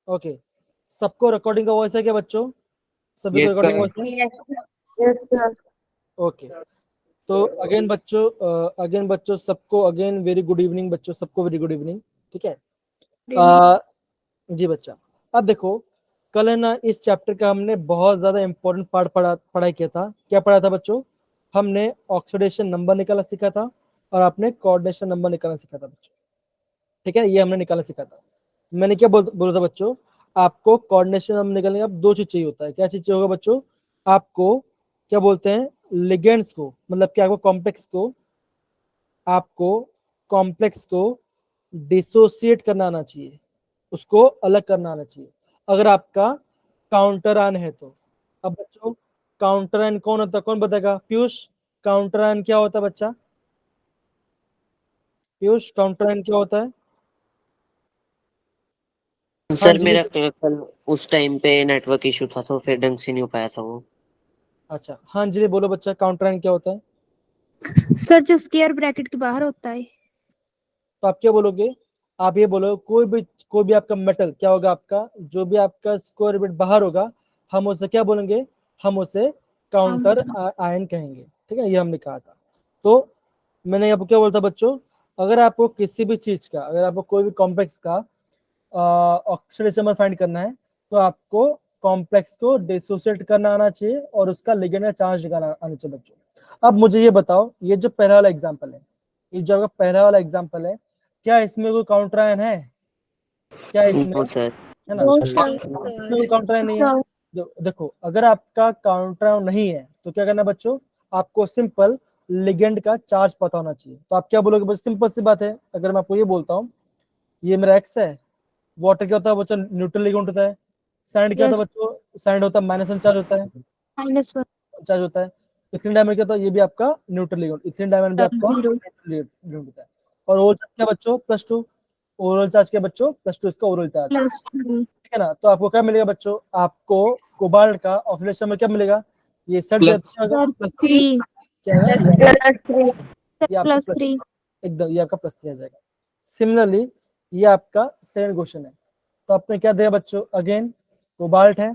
Okay, सबको recording का voice है क्या बच्चों? सभी को Yes, रिकॉर्डिंग sir. वॉइस है? Yes. ओके, तो अगेन बच्चों सबको अगेन वेरी गुड इवनिंग बच्चों, सबको वेरी गुड इवनिंग। ठीक है, जी बच्चा, अब देखो कल है ना इस चैप्टर का हमने बहुत ज्यादा इंपॉर्टेंट पार्ट पढ़ाई किया था। क्या पढ़ा था बच्चों? हमने ऑक्सीडेशन नंबर निकालना सीखा था और आपने कोऑर्डिनेशन नंबर निकालना सीखा था बच्चों। ठीक है, ये हमने निकालना सीखा था। मैंने क्या बोला था बच्चों, आपको कोऑर्डिनेशन नंबर निकालने का दो चीज चाहिए होता है। क्या चीज चाहिए होगा बच्चों? आपको क्या बोलते हैं, लिगेंड्स को, मतलब क्या, आपको कॉम्प्लेक्स को डिसोसिएट करना आना चाहिए, उसको अलग करना आना चाहिए, अगर आपका काउंटर आयन है तो। अब बच्चों काउंटर आयन कौन होता है, कौन बताएगा? पीयूष, काउंटर आयन क्या होता है बच्चा? पीयूष, काउंटर आयन क्या होता है? हाँ सर जी मेरा कल उस टाइम पे नेटवर्क इशू था तो फिर ढंग से नहीं हो पाया था वो। अच्छा, हाँ जी बोलो बच्चा, काउंटर आयन क्या होता है? सर जो स्क्वायर ब्रैकेट के बाहर होता है। तो आप क्या बोलोगे? आप ये बोलो कोई भी आपका मेटल क्या होगा, आपका जो भी आपका स्क्वायर बिट बाहर होगा, हम उसे क्या बोलेंगे? हम उसे काउंटर आयन कहेंगे। ठीक है, ये हमने कहा था। तो मैंने आपको क्या बोलता बच्चों, अगर आपको किसी भी चीज का, अगर आपको कोई भी कॉम्प्लेक्स का ऑक्सीडेशन नंबर फाइंड करना है, तो आपको कॉम्प्लेक्स को डिसोसिएट करना आना चाहिए और उसका लिगेंड का चार्ज निकालना आना चाहिए बच्चों। अब मुझे ये बताओ, ये जो पहला वाला एग्जांपल है, ये जो आपका पहला वाला एग्जांपल है, क्या इसमें कोई काउंटर आयन है? क्या इसमें नो सर। है ना? No, इसमें कोई काउंटर आयन नहीं है। No. देखो अगर आपका काउंटर आयन नहीं है तो क्या करना बच्चों, आपको सिंपल लिगेंड का चार्ज पता होना चाहिए। तो आप क्या बोलोगे बच्चों? सिंपल सी बात है, अगर मैं आपको ये बोलता हूँ ये मेरा एक्स है, वाटर क्या होता है बच्चों? न्यूट्रल लिगेंड होता है। सैंड क्या होता है Yes. बच्चों? सैंड होता है -1 चार्ज होता है, -1. चार्ज होता है। इथिलीन डायमंड क्या होता है? ये भी आपका न्यूट्रल लिगेंड, इथिलीन डायमंड भी आपका 0. न्यूट्रल लिगेंड होता है। और ओवरऑल चार्ज क्या बच्चों? +2। ओवरऑल चार्ज क्या बच्चों? +2 इसका ओवरऑल चार्ज। +2. ठीक है ना? तो आपको क्या मिलेगा बच्चों? आपको कोबाल्ट का ऑक्सीडेशन में क्या मिलेगा? ये सेट प्लस +3. क्या है? ये आपका +3. एकदम ये आपका +3 आ जाएगा। सिमिलरली ये आपका सेकंड क्वेश्चन है। तो आपने क्या दिया बच्चों? अगेन कोबाल्ट है,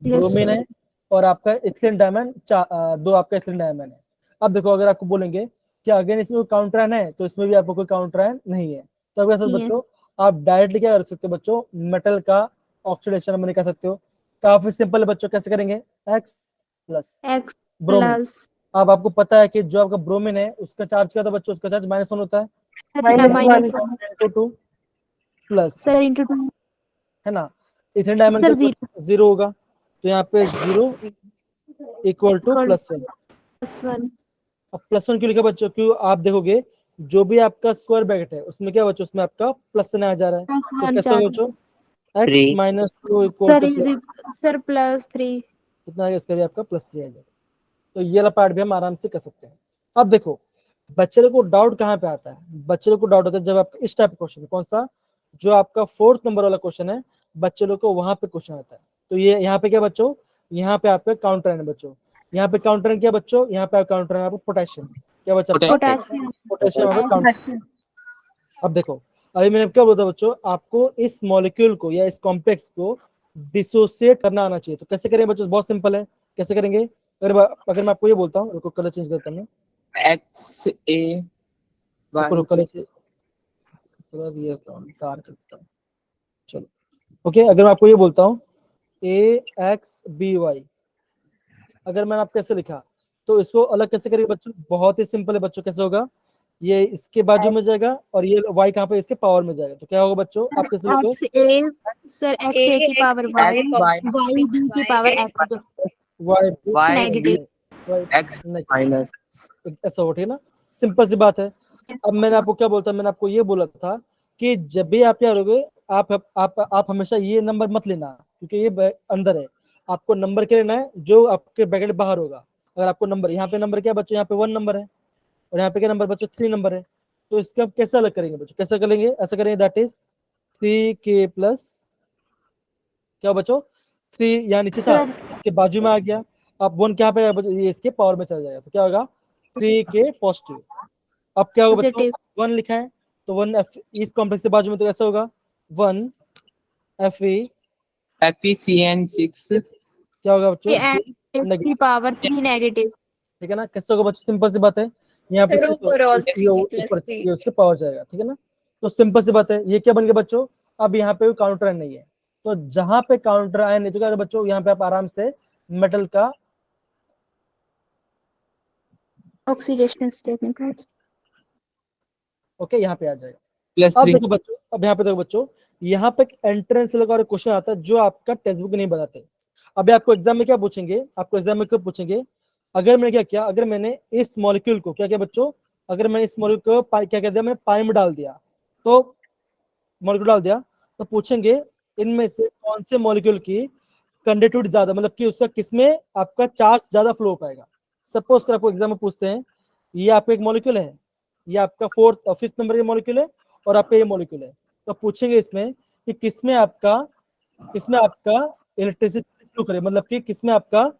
Yes, ब्रोमीन sir. है और आपका इथिलीन डायमंड, दो आपका इथिलीन डायमंड है। अब देखो अगर आपको बोलेंगे कि अगेन इसमें कोई काउंटर आयन है, तो इसमें भी आपको कोई काउंटर आयन नहीं है। तो अब ऐसा बच्चों आप डायरेक्टली क्या कर सकते हो बच्चों? मेटल का ऑक्सीडेशन नंबर निकाल सकते हो। काफी सिंपल है बच्चों, कैसे करेंगे? X plus X bromine. plus अब आपको पता है कि जो आपका ब्रोमीन है उसका चार्ज क्या होता है बच्चों? उसका चार्ज -1 होता है, -1. -2 प्लस, Sir into 2. है ना? इथिलीन डायमंड Sir का 0 0 होगा, तो यहाँ पे 0 इक्वल टू equal +1। +1. अब +1 क्यों लिखा बच्चों? क्यों आप देखोगे जो भी आपका स्क्वायर ब्रैकेट है उसमें क्या बच्चों? उसमें आपका +1 आ जा रहा है। तो +1 कैसे होगा बच्चों? x 3 -2 equal Sir to is sir +3. कितना आ गया? इसका भी आपका +3 आ जाएगा। तो ये वाला पार्ट भी हम आराम से कर सकते हैं। अब देखो बच्चे लोग को डाउट कहाँ पे आता है? बच्चे लोग को डाउट होता है जब आपका इस टाइप का क्वेश्चन, कौन सा? जो आपका 4th नंबर वाला क्वेश्चन है, बच्चे लोग को वहां पे क्वेश्चन आता है। तो ये यहाँ पे क्या बच्चों? यहाँ पे आपका काउंटर है बच्चों। यहाँ पे काउंटर क्या बच्चों? यहाँ पे काउंटर है आपको पोटेशियम। क्या बच्चा? Potassium. पोटेशियम आपका काउंटर। अब देखो अभी मैंने क्या बोला बच्चों, आपको इस मॉलिक्यूल को या इस कॉम्प्लेक्स को डिसोसिएट करना आना चाहिए। तो कैसे करें बच्चों? बहुत सिंपल है, कैसे करेंगे? अगर मैं आपको ये बोलता हूँ, रुको कलर चेंज करता हूँ, X A रुको Y कलर चेंज करता हूँ। चलो ओके, अगर मैं आपको ये बोलता हूँ AXBY, अगर मैंने आप कैसे लिखा, तो इसको अलग कैसे करेंगे बच्चों? बहुत ही सिंपल है बच्चों। कैसे होगा? ये इसके बाजू में जाएगा और ये y कहाँ पे? इसके पावर में जाएगा। तो क्या होगा बच्चों? आप कैसे लिखोगे? X A की पावर 1, Y B की power X. y Y Negative. X minus ऐसा हो, ठीक है ना? सिंपल सी बात है। अब मैंने आपको क्या बोलता, मैंने आपको ये बोला था कि जब भी आप क्या करोगे, आप हमेशा ये नंबर मत लेना, क्योंकि ये अंदर है। आपको नंबर क्या लेना है? जो आपके ब्रैकेट बाहर होगा। अगर आपको नंबर, यहाँ पे नंबर क्या बच्चों? यहाँ पे 1 नंबर है और यहाँ पे क्या नंबर बच्चों? 3 नंबर है। तो इसके आप कैसे अलग करेंगे बच्चों? कैसे करेंगे? ऐसा करेंगे, दैट इज 3k प्लस क्या बच्चों? 3 यहाँ नीचे था, इसके बाजू में आ गया। अब 1 क्या पे बच्चों? ये इसके पावर में चला जाएगा। तो क्या होगा? 3k positive. अब क्या होगा बच्चों? Positive. 1 लिखा है तो 1 इस कॉम्प्लेक्स के बाजू में, तो कैसा होगा? 1 FeCN6 क्या होगा बच्चों? X की पावर 3 नेगेटिव। ठीक है ना, कैसे होगा बच्चों? सिंपल सी बात है, यहाँ पे Sir, overall ये 3 plus ऊपर 3. ये उसके पावर जाएगा, ठीक है ना। तो सिंपल सी बात है, ये क्या बन गया बच्चों? अब यहाँ पे काउंटर आयन नहीं है, तो जहां पे काउंटर आयन नहीं तो क्या बच्चों, यहाँ पे आप आराम से मेटल का ऑक्सीडेशन स्टेट निकाल। ओके यहाँ पे आ जाएगा। प्लस अब 3 देखो बच्चों, अब यहाँ पे देखो बच्चों, यहाँ पे एंट्रेंस लगा क्वेश्चन आता है जो आपका टेक्स्ट बुक नहीं बताते। अभी आपको एग्जाम में क्या पूछेंगे, आपको एग्जाम में क्या पूछेंगे, अगर मैंने क्या किया, अगर मैंने इस मॉलिक्यूल को क्या किया बच्चों, अगर मैंने इस मॉलिक्यूल को क्या कर दिया, मैंने पानी में डाल दिया, तो मॉलिक्यूल डाल दिया, तो पूछेंगे इनमें से कौन से मॉलिक्यूल की कंडक्टिविटी ज्यादा, मतलब कि उसका किसमें आपका चार्ज ज्यादा फ्लो हो पाएगा। सपोज कर आपको एग्जाम में पूछते हैं, ये आपका एक मॉलिक्यूल है, ये आपका 4th और 5th नंबर का मॉलिक्यूल है, और आपका ये मॉलिक्यूल है, तो पूछेंगे इसमें कि किसमें आपका इलेक्ट्रिसिटी फ्लो करे, मतलब कि किसमें आपका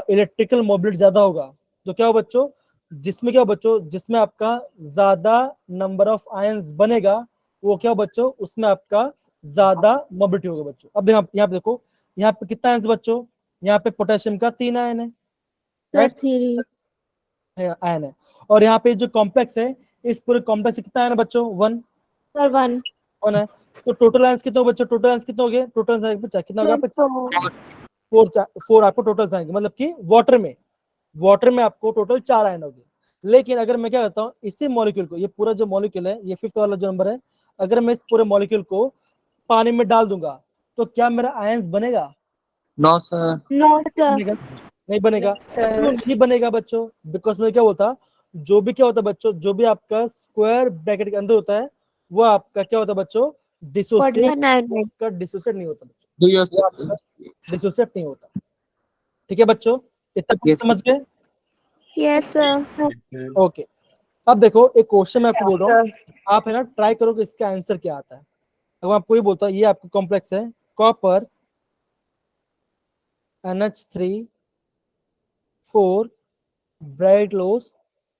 इलेक्ट्रिकल मोबिलिटी ज्यादा होगा। तो क्या हो बच्चों, जिसमें क्या हो बच्चों, जिसमें आपका ज्यादा नंबर ऑफ आयंस बनेगा, वो क्या हो बच्चों, उसमें आपका ज्यादा मोबिलिटी होगा बच्चों। अब यहाँ पे देखो, यहाँ पे कितना आयंस बच्चों, यहाँ पे पोटेशियम का 3 आयन है, राइट, 3 आयन है, और यहाँ पे जो कॉम्प्लेक्स है, इस पूरे कॉम्प्लेक्स से कितना आयन है बच्चों? 1 सर 1 है। तो टोटल आयंस कितने हो बच्चों, टोटल आयंस कितने हो गए, टोटल आयंस कितना होगा? 4 आपको टोटल आएंगे, मतलब कि वाटर में आपको टोटल 4 आयन हो गए। लेकिन अगर मैं क्या करता हूँ, इसी मॉलिक्यूल को, ये पूरा जो मॉलिक्यूल है, ये 5th वाला जो नंबर है, अगर मैं इस पूरे मॉलिक्यूल को पानी में डाल दूंगा, तो क्या मेरा आयंस बनेगा? No sir. नो सर बनेगा? नहीं बनेगा। Sir. क्यों नहीं बनेगा बच्चों? बिकॉज में क्या होता, जो भी क्या होता है बच्चों, जो भी आपका स्क्वायर ब्रैकेट के अंदर होता है, वो आपका क्या होता है बच्चों, डिसोसिएट नहीं होता बच्चों, डू यू वो आपका डिसोसिएट नहीं होता। ठीक है बच्चों, इतना Yes, समझ गए? Yes sir. ओके, अब देखो एक क्वेश्चन मैं आपको बोल रहा हूँ, आप है ना ट्राई करो कि इसका आंसर क्या आता है। अगर आपको ये बोलता है, ये आपका कॉम्प्लेक्स है कॉपर NH3 4 ब्राइट लोस,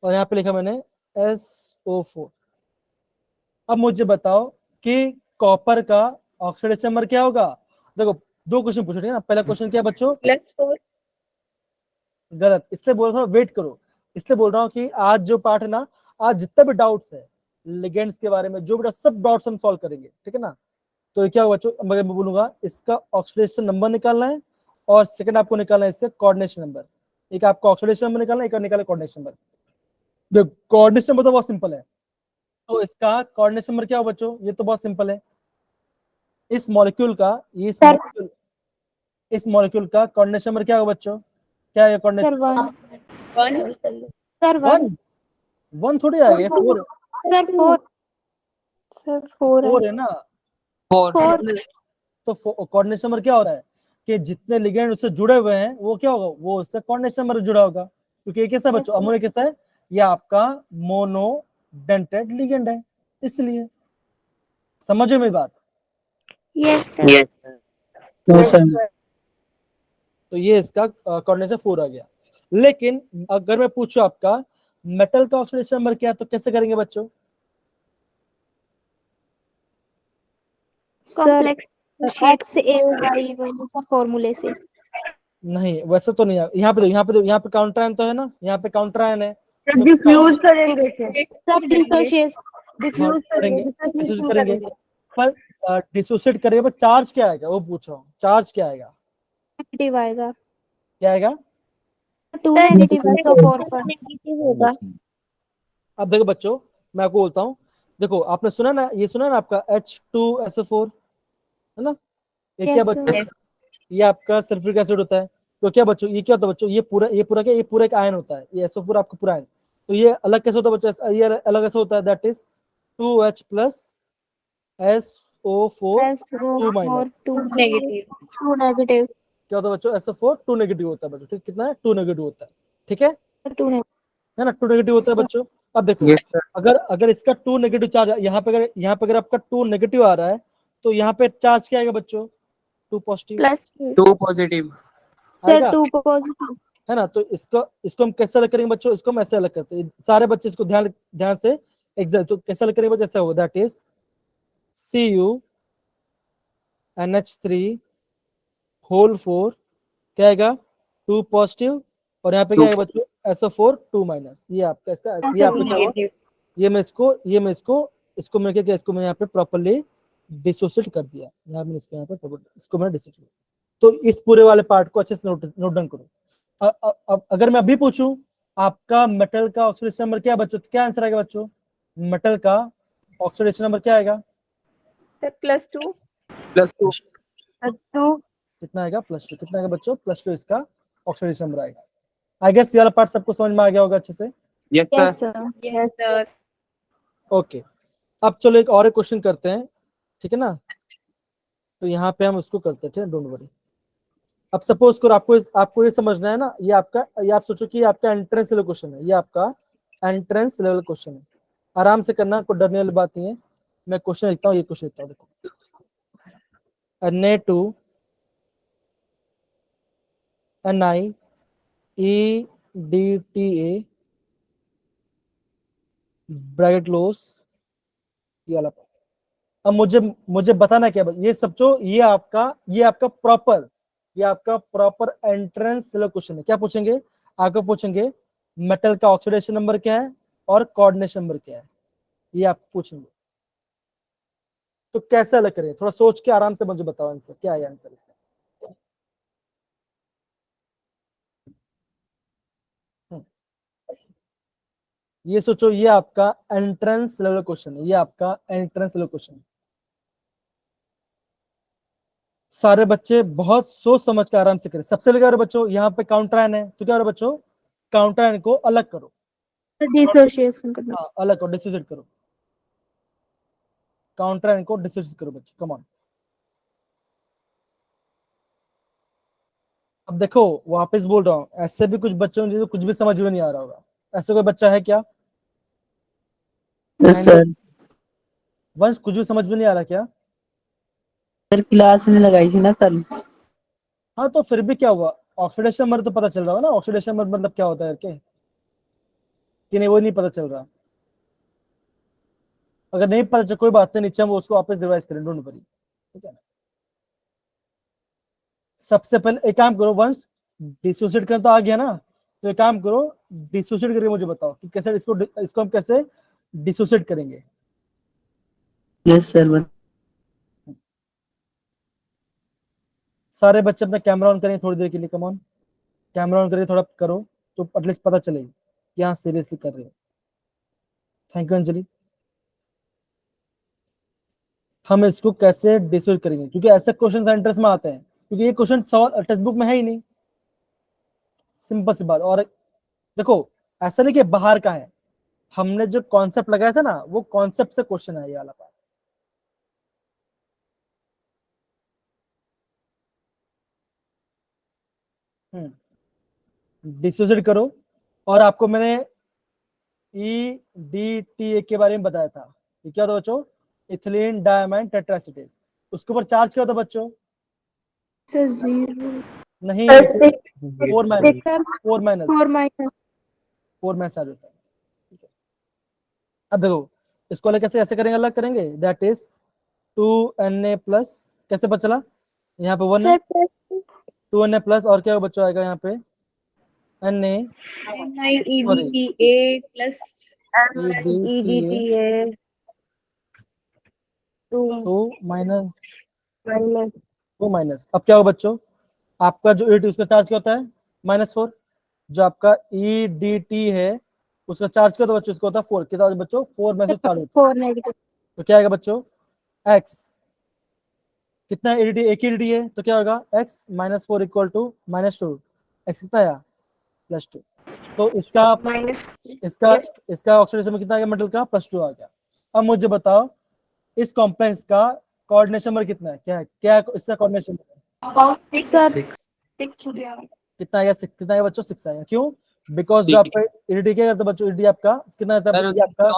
और यहाँ पे लिखा मैंने SO4। अब मुझे बताओ कि कॉपर का ऑक्सीडेशन नंबर क्या होगा। देखो 2 क्वेश्चन पूछो, ठीक है ना। पहला क्वेश्चन क्या बच्चों? Plus 4. गलत, इसलिए बोल रहा हूँ वेट करो, इसलिए बोल रहा हूँ कि आज जो पार्ट है ना, आज जितना भी डाउट्स है लिगेंड्स के बारे में, जो भी सब डाउट्स हम सॉल्व करेंगे, ठीक है ना। तो क्या होगा बच्चों, मगर मैं बोलूंगा इसका ऑक्सीडेशन नंबर निकालना है, और सेकंड आपको निकालना है इससे कोऑर्डिनेशन नंबर। एक आपको ऑक्सीडेशन नंबर निकालना है, एक और निकालना कोऑर्डिनेशन नंबर। देखो कोऑर्डिनेशन नंबर तो बहुत सिंपल है, तो इसका कोऑर्डिनेशन नंबर क्या हो बच्चों, ये तो बहुत सिंपल है। इस मॉलिक्यूल का कोऑर्डिनेशन नंबर क्या होगा बच्चों, क्या है कोऑर्डिनेशन? सर 1 वन थोड़ी आ गया, 4 सर 4 है ना। 4 तो कोऑर्डिनेशन नंबर क्या हो रहा है कि जितने लिगेंड उससे जुड़े हुए हैं, वो क्या होगा, वो उससे कोऑर्डिनेशन नंबर जुड़ा होगा, क्योंकि ये कैसा बच्चों, अमोनिया कैसा है, ये आपका मोनोडेंटेड लिगेंड है, इसलिए। समझो मेरी बात? Yes sir. तो ये इसका कोऑर्डिनेशन 4 आ गया। लेकिन अगर मैं पूछूं आपका मेटल का ऑक्सीडेशन नंबर क्या है, तो कैसे करेंगे बच्चों? सर XAY सर फॉर्मूले से। नहीं वैसे तो नहीं है। यहाँ पे काउंटर आयन तो है ना, यहाँ पे काउंटर आयन है, तो Diffuse करेंगे सर डिसोसिएट करेंगे, पर डिसोसिएट करेंगे पर चार्ज क्या आएगा, वो पूछ रहा हूँ, चार्ज क्या आएगा, नेगेटिव आएगा। क्या आएगा? 2 नेगेटिव है तो 4 पर नेगेटिव होगा. अब देखो बच्चों, मैं आपको बोलता हूँ, देखो आपने सुना ना, ये सुना ना आपका H2SO4 है ना, ये क्या Yes, बच्चों, sir. ये आपका सल्फ्यूरिक एसिड होता है। तो क्या बच्चों, ये क्या होता है बच्चों, ये पूरा एक आयन होता है, ये SO4 आपका पूरा आयन। तो ये अलग कैसे होता है बच्चों, ये अलग ऐसा होता है, that is 2H plus SO4 2 minus. Negative. 2 negative क्या होता है बच्चों, SO4 2 नेगेटिव होता है बच्चों, ठीक, कितना है, 2 नेगेटिव होता है, ठीक है 2 है ना, 2 नेगेटिव होता है बच्चों। अब देखो Yes, sir. अगर इसका 2 नेगेटिव चार्ज, यहाँ पे अगर आपका 2 नेगेटिव आ रहा है, तो यहाँ पे चार्ज क्या आएगा बच्चों, 2 पॉजिटिव प्लस 2 पॉजिटिव सर आएगा, 2 पॉजिटिव। है ना। तो इसको हम कैसे अलग करेंगे बच्चों, इसको हम ऐसे अलग करते हैं, सारे बच्चे इसको ध्यान से एग्जाम, तो कैसे अलग करेंगे बच्चों, ऐसा हो, that is Cu NH3 whole 4 क्या आएगा 2 पॉजिटिव और यहाँ पे क्या आएगा बच्चों SO4 2 माइनस। ये आपका इसका ये आपका क्या हुआ ये मैं इसको मैंने क्या इसको मैंने यहाँ पे प्रॉपर्ली डिसोसिएट कर दिया। यहाँ मैंने इसको यहाँ पे इसको मैंने डिसोसिएट। तो इस पूरे वाले पार्ट को अच्छे से नोट डाउन करो। अब अगर मैं अभी पूछूं आपका मेटल का ऑक्सीडेशन नंबर क्या है बच्चों, क्या आंसर आएगा बच्चों? मेटल का ऑक्सीडेशन नंबर क्या आएगा? सर +2 +2 कितना आएगा? +2। कितना आएगा बच्चों? +2 इसका ऑक्सीडेशन नंबर आएगा। आई गेस ये वाला पार्ट सबको समझ में आ गया होगा अच्छे से। Yes Yes, sir sir. Yes sir okay, अब चलो एक और क्वेश्चन करते हैं, ठीक है ना? तो यहाँ पे हम उसको करते हैं, ठीक है, डोंट वरी। अब सपोज करो आपको ये समझना है ना, ये आप सोचो कि ये आपका एंट्रेंस लेवल क्वेश्चन है, ये आपका एंट्रेंस लेवल क्वेश्चन है। आराम से करना, कोई डरने वाली बात नहीं है। मैं क्वेश्चन लिखता हूँ, ये क्वेश्चन लिखता हूँ, देखो Na2 NiEDTA ब्रैकेट क्लोज ये वाला। अब मुझे बताना क्या ये सब जो ये आपका प्रॉपर एंट्रेंस लेवल क्वेश्चन है। क्या पूछेंगे? आपको पूछेंगे मेटल का ऑक्सीडेशन नंबर क्या है और कोऑर्डिनेशन नंबर क्या है, ये आपको पूछेंगे। तो कैसे अलग करें? थोड़ा सोच के आराम से मुझे बताओ आंसर क्या है आंसर इसका। ये सोचो, ये आपका एंट्रेंस लेवल क्वेश्चन है, ये आपका एंट्रेंस लेवल क्वेश्चन है। सारे बच्चे बहुत सोच समझ के आराम से करें। सबसे पहले क्या करो बच्चों, यहाँ पे काउंटर आयन है तो क्या करो बच्चों, काउंटर आयन को अलग करो। Dissociation करना। हाँ अलग करो, डिसोसिएट करो, काउंटर आयन को डिसोसिएट करो बच्चों, कम ऑन। अब देखो वापस बोल रहा हूँ, ऐसे भी कुछ बच्चों को कुछ भी समझ में नहीं आ रहा होगा। ऐसे कोई बच्चा है क्या? Yes sir. वंश कुछ भी समझ में नहीं आ रहा क्या? सर क्लास में लगाई थी ना कल। हाँ तो फिर भी क्या हुआ, ऑक्सीडेशन नंबर तो पता चल रहा होगा ना, ऑक्सीडेशन नंबर मतलब क्या होता है क्या, कि नहीं वो नहीं पता चल रहा? अगर नहीं पता चल कोई बात नहीं, नीचे हम उसको वापस रिवाइज करें, डोंट वरी, ठीक है ना? सबसे पहले एक काम करो वंश, डिसोसिएट करना तो आ गया ना, तो एक काम करो डिसोसिएट करके मुझे बताओ कि कैसे इसको हम कैसे डिसोसिएट करेंगे। Yes sir. सारे बच्चे अपना कैमरा ऑन करें थोड़ी देर के लिए, कम ऑन कैमरा ऑन करिए, थोड़ा करो तो एटलीस्ट पता चले कि हाँ सीरियसली कर रहे हो। Thank you Anjali. हम इसको कैसे डिसोसिएट करेंगे, क्योंकि ऐसे क्वेश्चन सेंटर्स में आते हैं, क्योंकि ये क्वेश्चन सवाल टेक्स्ट बुक में है ही नहीं, सिंपल सी बात। और देखो ऐसा नहीं कि बाहर का है, हमने जो कॉन्सेप्ट लगाया था ना वो कॉन्सेप्ट से क्वेश्चन है ये वाला पार्ट। डिसोसिएट करो। और आपको मैंने EDTA के बारे में बताया था, ये क्या था बच्चों? Ethylene diamine tetraacetate. उसके ऊपर चार्ज क्या होता बच्चों? Sir, 0. नहीं, Sir, 4 minus Sir, 4 minus 4 minus. 4 minus charge होता है, ठीक है। अब देखो इसको अलग कैसे ऐसे करेंगे, अलग करेंगे, दैट इज 2Na प्लस, कैसे पता चला? यहाँ पे 1 है, सर 2Na प्लस और क्या बच्चों आएगा यहाँ पे Na NiEDTA plus EDTA 2 minus minus 2 minus. अब क्या होगा बच्चों, आपका जो EDT उसका चार्ज क्या होता है? -4। जो आपका EDT है उसका चार्ज क्या होता है बच्चों? उसका होता है 4। कितना बच्चों? 4 में से स्टार्ट होता है, 4 negative. तो क्या आएगा बच्चों? x। कितना EDT? एक EDT है तो क्या होगा? x -4 equal to -2। x कितना आया? +2। तो माइनस इसका ऑक्सीडेशन में कितना आ गया मेटल का? +2 आ गया। अब मुझे बताओ इस कॉम्प्लेक्स का कोऑर्डिनेशन नंबर कितना है? क्या इसका कोऑर्डिनेशन Sir, 6 कितना आया? 6। कितना आया बच्चों? 6 आया। क्यों? बिकॉज जो आपका EDT क्या करता है बच्चों, EDT आपका कितना आता है? ये आपका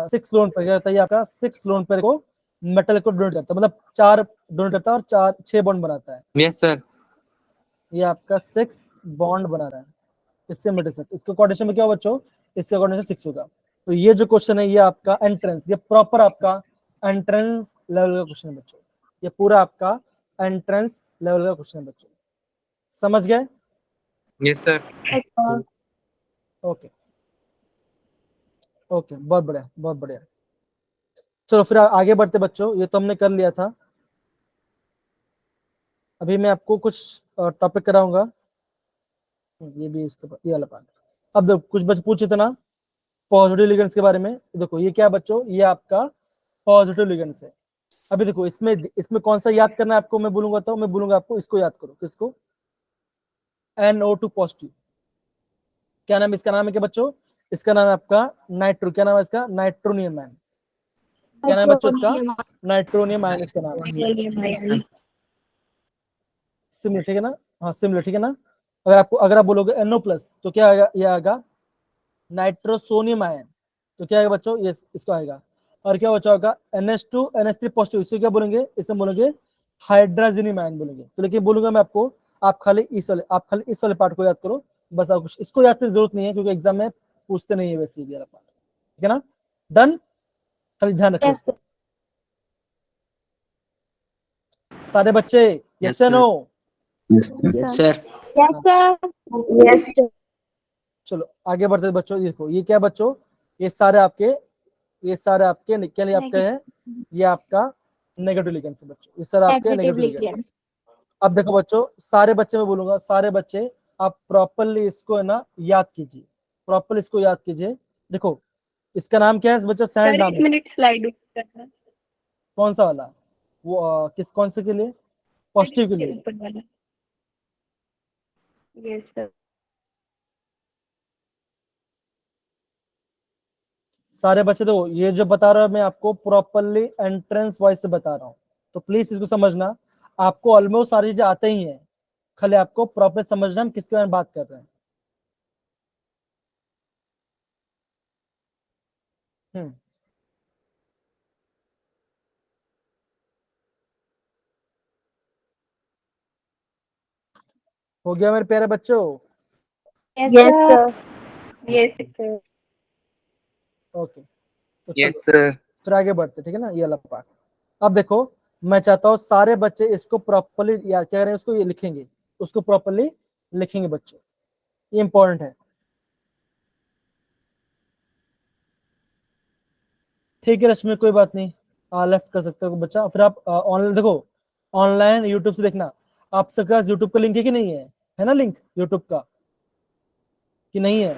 6 लोन पर रहता है, ये आपका 6 लोन पर को मेटल को डोनेट करता है, मतलब 4 डोनेट करता है और 6 बॉन्ड बनाता है। Yes sir. ये आपका 6 बॉन्ड बना रहा है इससे मेटल से। इसका कोऑर्डिनेशन में क्या होगा बच्चों? इसका कोऑर्डिनेशन 6 होगा। तो ये जो क्वेश्चन है ये आपका एंट्रेंस, ये प्रॉपर आपका एंट्रेंस लेवल का क्वेश्चन है बच्चों, ये पूरा आपका एंट्रेंस लेवल का क्वेश्चन है बच्चों, समझ गए? Yes, sir. Yes, sir. Okay okay, बहुत बढ़िया बहुत बढ़िया। चलो फिर आगे बढ़ते बच्चों, ये तो हमने कर लिया था। अभी मैं आपको कुछ टॉपिक कराऊंगा, ये भी इसके ये वाला पार्ट। अब देखो कुछ बच्चे पूछे थे ना पॉजिटिव लिगेंड्स के बारे में, देखो ये क्या है बच्चों, ये आपका पॉजिटिव लिगेंड्स है। अभी देखो इसमें इसमें कौन सा याद करना है आपको, मैं बोलूंगा तो मैं बोलूंगा आपको इसको याद करो, किसको? NO2 positive. क्या नाम इसका, नाम है क्या बच्चों? इसका नाम है आपका नाइट्रो, क्या नाम है इसका? Nitronium ion. क्या नाम है बच्चों इसका? नाइट्रोनियम आयन इसका नाम है। सिमिलर, ठीक है ना? हाँ सिमिलर, ठीक है ना? अगर आप बोलोगे NO+ तो क्या आएगा? ये आएगा नाइट्रोसोनियम आयन, तो क्या आएगा बच्चों? ये इसको आएगा। और क्या बचा होगा? NH2 NH3 पॉजिटिव, इसको क्या बोलेंगे? इसे बोलेंगे हाइड्रोजनियम आयन बोलेंगे। तो लेकिन बोलूंगा मैं आपको, आप खाली इस वाले पार्ट को याद करो बस, आप कुछ इसको याद करने की जरूरत नहीं है क्योंकि एग्जाम में पूछते नहीं है वैसे ये वाला पार्ट, ठीक है ना? डन, खाली ध्यान रखो। Yes, sir. सारे बच्चे यस या no? Yes, sir. Yes, sir. Yes, sir. चलो आगे बढ़ते हैं बच्चों। देखो ये क्या बच्चों, ये सारे आपके क्या नहीं आपके है, ये आपका नेगेटिव लिगेंड्स है बच्चों, ये सारे आपके Negative नेगेटिव लिगेंड्स। ligands. अब देखो बच्चों, सारे बच्चे मैं बोलूंगा, सारे बच्चे आप प्रॉपरली इसको है ना याद कीजिए, प्रॉपरली इसको याद कीजिए। देखो इसका नाम क्या है बच्चों? सैंड नाम एक है। मिनट स्लाइड करना कौन सा वाला? वो कौन से के लिए? पॉजिटिव के लिए। ऊपर वाला। Yes sir. सारे बच्चे देखो, ये जो बता रहा हूं मैं आपको प्रॉपरली एंट्रेंस वाइज से बता रहा हूँ, तो प्लीज इसको समझना। आपको ऑलमोस्ट सारी चीजें आते ही हैं, खाली आपको प्रॉपर समझना हम किसके बारे में बात कर रहे हैं। हम्म, हो गया मेरे प्यारे बच्चों? Yes, yes sir. Sir. Yes sir. Okay, तो Yes, चलो sir. फिर आगे बढ़ते, ठीक है ना? ये वाला पार्ट। अब देखो मैं चाहता हूँ सारे बच्चे इसको प्रॉपरली याद क्या करें, उसको ये लिखेंगे, उसको प्रॉपरली लिखेंगे बच्चों, ये इंपॉर्टेंट है, ठीक है? रश्मि कोई बात नहीं, लेफ्ट कर सकते हो बच्चा। फिर आप ऑनलाइन देखो, ऑनलाइन यूट्यूब से देखना। आप सबके पास यूट्यूब का लिंक है कि नहीं है? है ना लिंक यूट्यूब का कि नहीं है?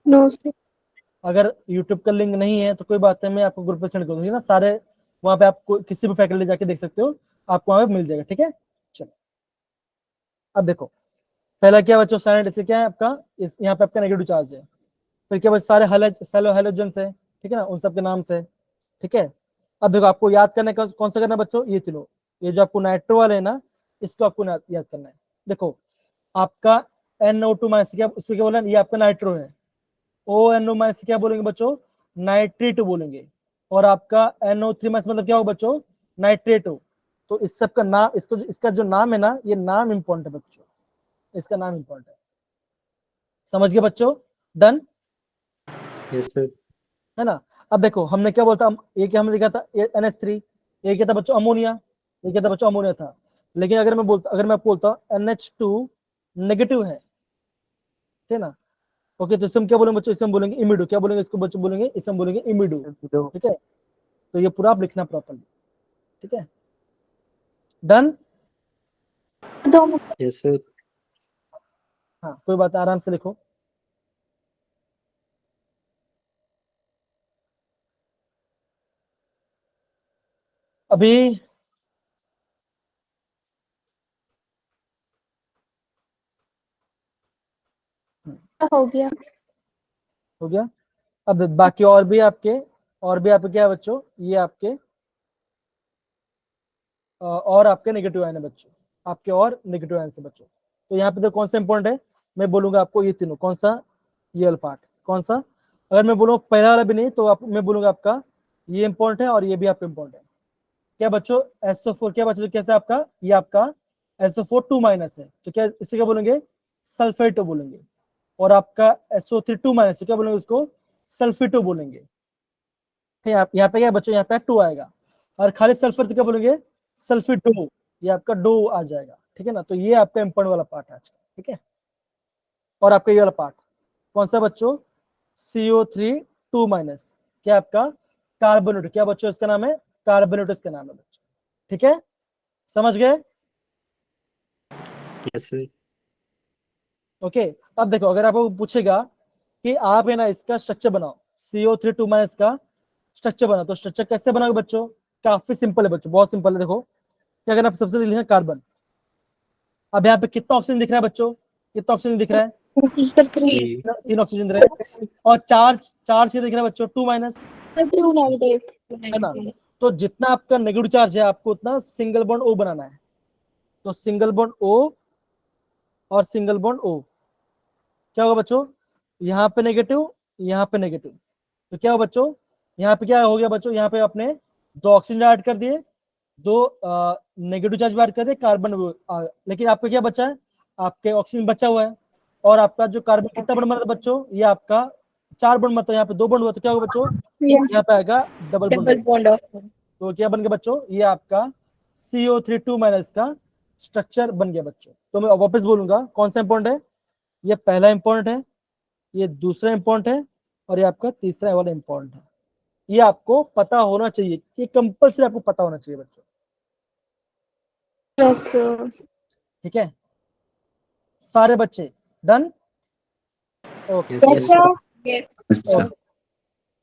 No, sir. अगर यूट्यूब का लिंक नहीं है तो कोई बात है, मैं आपको ग्रुप पे सेंड कर दूंगी ना सारे, वहां पे आप किसी भी फैकल्टी जाके देख सकते हो, आपको वहां पे मिल जाएगा, ठीक है? चलो अब देखो, पहला क्या बच्चों? साइड इसे क्या है आपका, इस यहाँ पे आपका नेगेटिव चार्ज है। फिर क्या बच्चों? सारे हेलोजेंस है, ठीक है ना? उन सबके नाम से, ठीक है? अब देखो आपको याद करने का कौन सा करना है बच्चों? ये तीनों, ये जो आपको नाइट्रो वाले है ना, इसको आपको याद करना है। देखो आपका NO2 माइनस क्या, उसको क्या बोला? ये आपका नाइट्रो है। ONO माइनस क्या बोलेंगे बच्चों? नाइट्रेट बोलेंगे। और आपका NO3 माइनस मतलब क्या होगा बच्चों? नाइट्रेटो। तो इस सब का नाम, इसका जो नाम है ना, ये नाम इंपॉर्टेंट है बच्चों, इसका नाम इंपॉर्टेंट है, समझ गए बच्चों? Done, Yes, sir. है ना? अब देखो हमने क्या बोलता, ये क्या हमने लिखा था? NH3, ये क्या था बच्चों? अमोनिया, ये क्या था बच्चों? अमोनिया था। लेकिन अगर मैं बोलता NH2 नेगेटिव है, ठीक है ना? ओके, तो इसमें क्या बोलेंगे बच्चों? इसमें बोलेंगे इमिडो, क्या बोलेंगे इसको बच्चों? बोलेंगे इसमें बोलेंगे इमिडो, ठीक है? तो ये पूरा आप लिखना प्रॉपरली, ठीक है? Done, Yes, sir. हाँ कोई बात, आराम से लिखो। अभी हो गया। हो गया। अब बाकी और भी आपके क्या है बच्चों? ये आपके और आपके नेगेटिव आयन है बच्चों, आपके और नेगेटिव आयन से बच्चों। तो यहाँ पे तो कौन सा इंपॉर्टेंट है? मैं बोलूंगा आपको ये तीनों, कौन सा? ये वाला पार्ट कौन सा? अगर मैं बोलूँ पहला वाला भी नहीं, तो मैं बोलूंगा आपका ये इंपॉर्टेंट है और ये भी आपका इंपॉर्टेंट है। क्या बच्चों? SO4 क्या बच्चों? कैसे आपका? ये आपका SO4 2 माइनस है, तो क्या इसे क्या बोलेंगे? सल्फेटो बोलेंगे। और आपका SO3 2 माइनस, तो क्या बोलेंगे उसको? सल्फेटो बोलेंगे। यहाँ पे क्या है बच्चों, यहाँ पे 2 आएगा, और खाली सल्फर तो क्या बोलेंगे, सल्फिडो, ये आपका डो आ जाएगा, ठीक है ना। तो ये आपका इंपॉर्टेंट वाला पार्ट है आज का, ठीक है। और आपका ये वाला पार्ट कौन सा बच्चों, CO3 2 माइनस, क्या आपका कार्बोनेट, क्या बच्चों इसका नाम है, कार्बोनेट इसका नाम है बच्चों, ठीक है, समझ गए। Yes sir. ओके, अब देखो अगर आपको पूछेगा कि आप है ना इसका स्ट्रक्चर बनाओ, CO3 2 माइनस का स्ट्रक्चर बनाओ, तो स्ट्रक्चर कैसे बनाओगे बच्चों, काफी सिंपल है बच्चों, बहुत सिंपल है। देखो क्या करना, सबसे पहले लिखना कार्बन। अब यहाँ पे कितना ऑक्सीजन दिख रहा है बच्चों, कितना ऑक्सीजन दिख रहा है, 3 ऑक्सीजन दिख रहा है, और चार्ज चार्ज क्या दिख रहा है बच्चों, 2 माइनस, है ना। तो जितना आपका नेगेटिव चार्ज है आपको उतना सिंगल बॉन्ड O बनाना है, तो सिंगल बॉन्ड O और सिंगल बॉन्ड O, क्या होगा बच्चों, यहाँ पे नेगेटिव, यहाँ पे नेगेटिव, तो क्या होगा बच्चों, यहाँ पे क्या हो गया बच्चों, यहाँ पे आपने 2 ऑक्सीजन ऐड कर दिए, 2 नेगेटिव चार्ज ऐड कर दिए, कार्बन लेकिन आपका क्या बचा है, आपके ऑक्सीजन बचा हुआ है, और आपका जो कार्बन कितना बॉन्ड बना था बच्चों, ये आपका 4 बॉन्ड मतलब यहाँ पे 2 बॉन्ड हुआ, तो क्या होगा बच्चों, यहाँ पे आएगा double double bond. Bond of तो क्या बन गया बच्चों, ये आपका CO3 2 माइनस का स्ट्रक्चर बन गया बच्चों। तो मैं वापस बोलूंगा कौन सा इंपॉर्टेंट है, ये पहला इंपॉर्टेंट है, ये दूसरा इंपॉर्टेंट है, और ये आपका तीसरा वाला इंपॉर्टेंट है। ये आपको पता होना चाहिए, ये कंपल्सरी आपको पता होना चाहिए बच्चों, यस सर। ठीक है, सारे बच्चे done, okay. Yes sir. Yes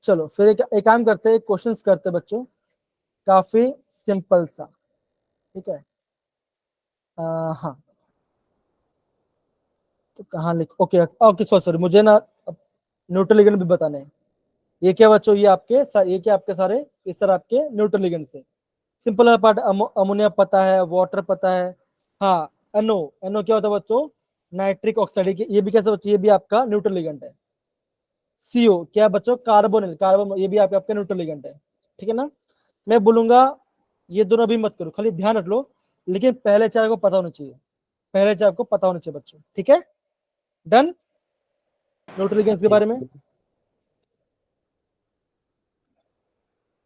चलो फिर एक काम करते हैं, क्वेश्चंस करते हैं बच्चों, काफी सिंपल सा, ठीक है। हाँ, तो कहाँ लिख, ओके ओके सॉरी मुझे ना न्यूट्रल लिगेंड भी बताने हैं। ये क्या बच्चों, ये क्या आपके सारे, ये सर आपके न्यूट्रल लिगेंड से सिंपल पार्ट, अमोनिया पता है, वाटर पता है, हाँ NO, NO क्या होता है बच्चों, नाइट्रिक ऑक्साइड, ये भी कैसे बच्चों, ये भी आपका न्यूट्रल लिगेंड है। CO क्या बच्चों, कार्बोनिल, कार्बन, ये भी आपका न्यूट्रल लिगेंड है, ठीक है ना। मैं बोलूंगा ये दोनों भी मत करो, खाली ध्यान रख लो, लेकिन पहले 4 को पता होना चाहिए, पहले 4 को पता होना चाहिए बच्चों, ठीक है, डन, न्यूट्रल लिगेंड्स के बारे में।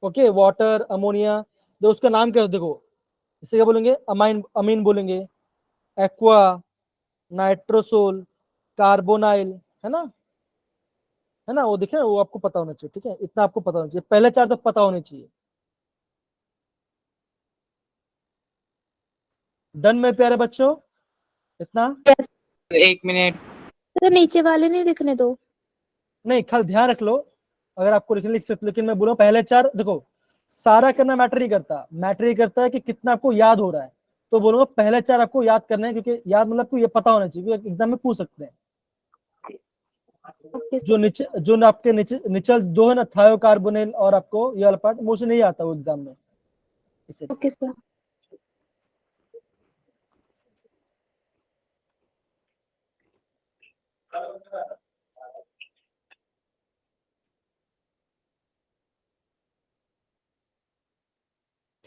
ओके, वाटर, अमोनिया, तो उसका नाम क्या है देखो, इसे क्या बोलेंगे, अमाइन, अमीन बोलेंगे, एक्वा, नाइट्रोसोल, कार्बोनाइल, है ना, है ना, वो दिखे ना, वो आपको पता होना चाहिए, ठीक है, इतना आपको पता होना चाहिए, पहले 4 तो पता होने चाहिए। डन मेरे प्यारे बच्चों, इतना, एक मिनट। तो नीचे वाले नहीं लिखने दो। नहीं खाली ध्यान रख लो, अगर आपको लिखने लिख सकते, लेकिन मैं बोल रहा हूँ पहले 4 देखो, सारा करना मैटर नहीं करता, मैटर ये करता है कि कितना आपको याद हो रहा है, तो बोलूंगा पहले 4 आपको याद करने हैं, क्योंकि याद मतलब आपको ये पता होना चाहिए, क्योंकि एग्जाम में पूछ सकते हैं। ओके जो नीचे, जो आपके निचल 2 है ना, थायोकार्बोनिल, और आपको ये वाला पार्ट मुझे नहीं आता वो एग्जाम में, इससे ओके सर।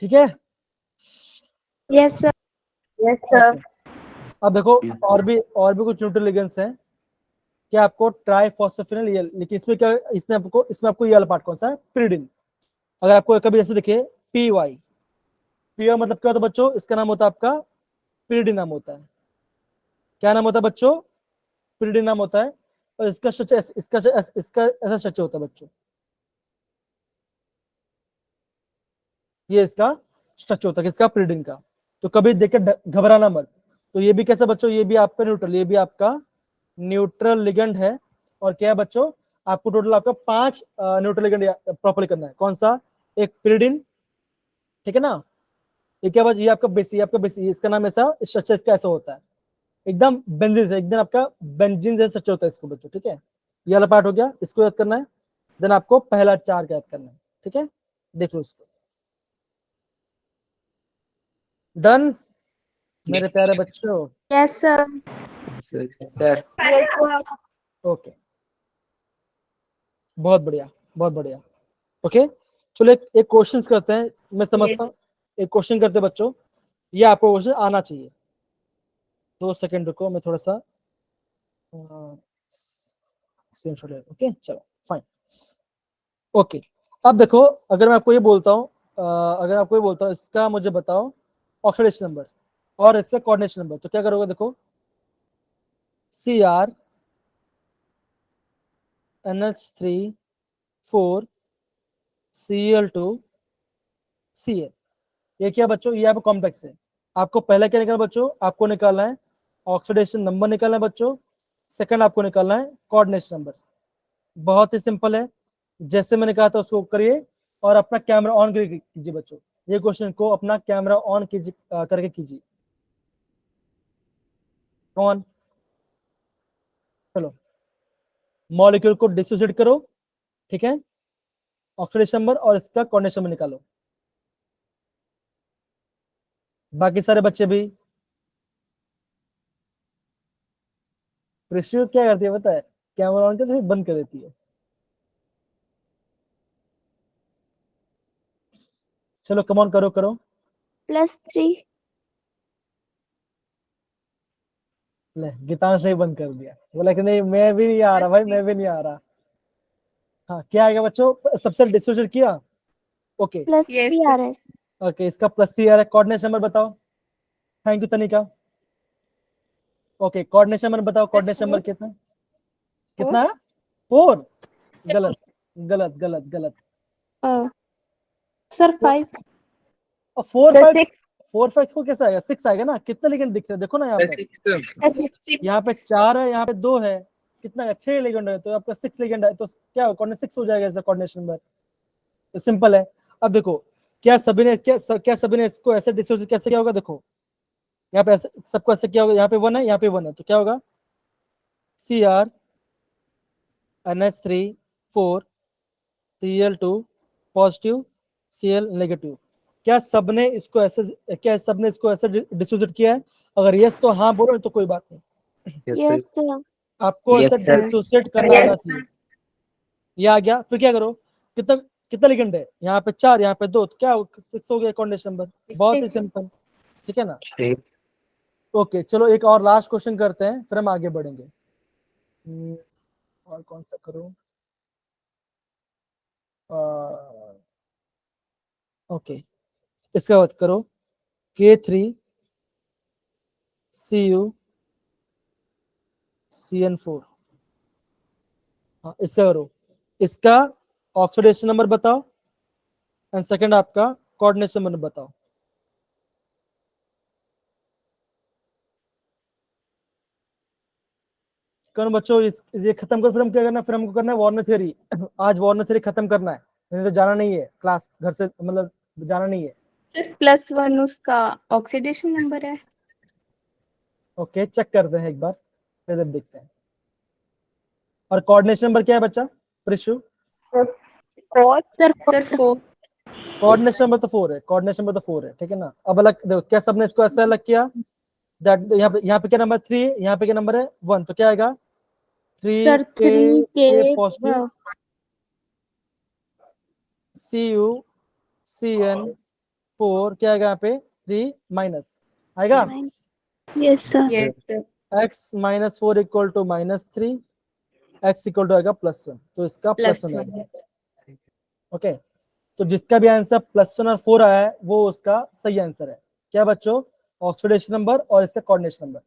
ठीक है। Yes sir. Yes sir Okay. अब देखो और भी कुछ न्यूट्रल लिगेंड्स हैं, क्या आपको ट्राइफॉस्फेनिल, ये लेकिन इसमें आपको ये वाला पार्ट कौन सा है, pyridine। अगर आपको कभी ऐसे दिखे PY, PY मतलब क्या होता है बच्चों, इसका नाम होता है आपका pyridine नाम होता है, क्या नाम होता है बच्चों, pyridine नाम होता है, और इसका स्ट्रक्चर, इसका ऐसा स्ट्रक्चर होता है बच्चों, ये इसका स्ट्रक्चर होता है किसका, pyridine का। तो कभी देख के घबराना मत, तो ये भी कैसा बच्चों, ये भी आपका न्यूट्रल, ये भी आपका न्यूट्रल लिगेंड है। और क्या है बच्चों, आपको टोटल आपका 5 न्यूट्रल लिगेंड प्रॉपर्ली करना है, कौन सा, एक pyridine, ठीक है ना, ये क्या बच्चों, ये आपका बेस, इसका नाम ऐसा, स्ट्रक्चर इसका ऐसा होता है, एकदम बेंजीन से, एकदम आपका बेंजीन से स्ट्रक्चर होता है इसको बच्चों, ठीक है। ये वाला पार्ट हो गया, इसको याद करना है, देन आपको पहला 4 का याद करना है, ठीक है, देख लो इसको, डन मेरे प्यारे बच्चों, यस सर। सर ओके, बहुत बढ़िया, बहुत बढ़िया। ओके, चलो एक क्वेश्चन करते हैं, मैं समझता हूँ, एक क्वेश्चन करते हैं बच्चों, ये आपको क्वेश्चन आना चाहिए, 2 सेकंड रुको, मैं थोड़ा सा स्क्रीनशॉट ले, ओके चलो फाइन। ओके, अब देखो, अगर मैं आपको ये बोलता हूँ इसका मुझे बताओ ऑक्सीडेशन नंबर और इसका कोऑर्डिनेशन नंबर, तो क्या करोगे? देखो Cr NH3 4 Cl2 Cl, ये क्या बच्चों? ये आपका कॉम्प्लेक्स है। आपको पहले क्या निकालना बच्चों? आपको निकालना है ऑक्सीडेशन नंबर निकालना है बच्चों। सेकंड आपको निकालना है कोऑर्डिनेशन नंबर। बहुत ही सिंपल है, जैसे मैंने कहा था उसको करिए और अपना कैमरा ऑन करके कीजिए बच्चों। ये क्वेश्चन को अपना कैमरा ऑन कीजिए, करके कीजिए। ऑन, चलो मॉलिक्यूल को डिसोसिएट करो, ठीक है, ऑक्सीडेशन नंबर और इसका कोऑर्डिनेशन नंबर निकालो। बाकी सारे बच्चे भी। प्रेशर क्या करती है पता है? कैमरा ऑन करके बंद कर देती है। चलो कम ऑन करो करो। +3 ले गीतांश ने बंद कर दिया, बोला कि नहीं मैं भी नहीं आ रहा भाई, मैं भी नहीं आ रहा। हाँ क्या आएगा बच्चों? सबसे डिसोसिएट किया, ओके +3 आ रहा है। ओके, इसका +3 आ रहा है। कोऑर्डिनेशन नंबर बताओ। थैंक यू तनिका। ओके कोऑर्डिनेशन नंबर बताओ, कोऑर्डिनेशन नंबर कितना कितना है? 4? गलत गलत गलत गलत। सर 5 और 4 5 को कैसा आएगा? 6 आएगा ना। कितना लिगेंड दिख रहा है देखो ना, यहाँ पे यहाँ पे 4 है, यहाँ पे 2 है, कितना है? 6 लिगेंड है, तो आपका 6 लिगेंड है, तो क्या कोऑर्डिनेशन 6 हो जाएगा इसका कोऑर्डिनेशन नंबर। तो सिंपल है। अब देखो क्या सभी ने इसको ऐसे डिसोसिएट कैसे किया होगा? देखो यहाँ पे ऐसे सबको ऐसे किया होगा, यहाँ पे 1 है, यहाँ पे 1 है, तो क्या होगा? Cr NH3 4 Cl2 positive Cl negative. क्या सबने इसको ऐसे डिसोसिएट किया है? अगर यस तो हाँ बोलो, तो कोई बात नहीं। Yes sir. आपको Yes, ऐसे sir. डिसोसिएट करना आना चाहिए। ये आ गया, फिर क्या करो? कितना कितना लिगेंड है? यहाँ पे 4, यहाँ पे 2, तो क्या 6 हो गया कोऑर्डिनेशन नंबर। बहुत ही सिंपल, ठीक है ना? ओके चलो एक और लास्ट क्वेश्चन करते हैं, फिर हम आगे बढ़ेंगे। और कौन सा करूं? ओके इसका बात करो K3 Cu CN4। हाँ इसका करो, इसका ऑक्सीडेशन नंबर बताओ एंड सेकंड आपका कोऑर्डिनेशन नंबर बताओ। कौन बच्चों ये खत्म कर, फिर हम क्या करना है? फिर हमको करना है वार्नर थ्योरी। आज वार्नर थ्योरी खत्म करना है, नहीं तो जाना नहीं है क्लास, घर से मतलब जाना नहीं है। सर +1 उसका ऑक्सीडेशन नंबर है। ओके चेक करते हैं एक बार, फिर देखते हैं। और कोऑर्डिनेशन नंबर क्या है बच्चा? प्रिशु सर 4 कोऑर्डिनेशन नंबर तो 4 है, कोऑर्डिनेशन नंबर तो 4 है, ठीक है ना? अब अलग देखो, क्या सबने इसको ऐसा अलग किया? दैट यहाँ पे क्या नंबर 3 है, यहाँ पे क्या नंबर है 1, तो क्या आएगा? 3 सर 3 के पॉजिटिव Cu Cn4 क्या आएगा? यहाँ पे 3 माइनस आएगा। Yes sir. Yes sir. x - 4 equal to -3, x equal to आएगा +1, तो इसका +1 आएगा। ओके तो जिसका भी आंसर +1 और 4 आया है वो उसका सही आंसर है। क्या बच्चों? ऑक्सीडेशन नंबर और इसका कोऑर्डिनेशन नंबर,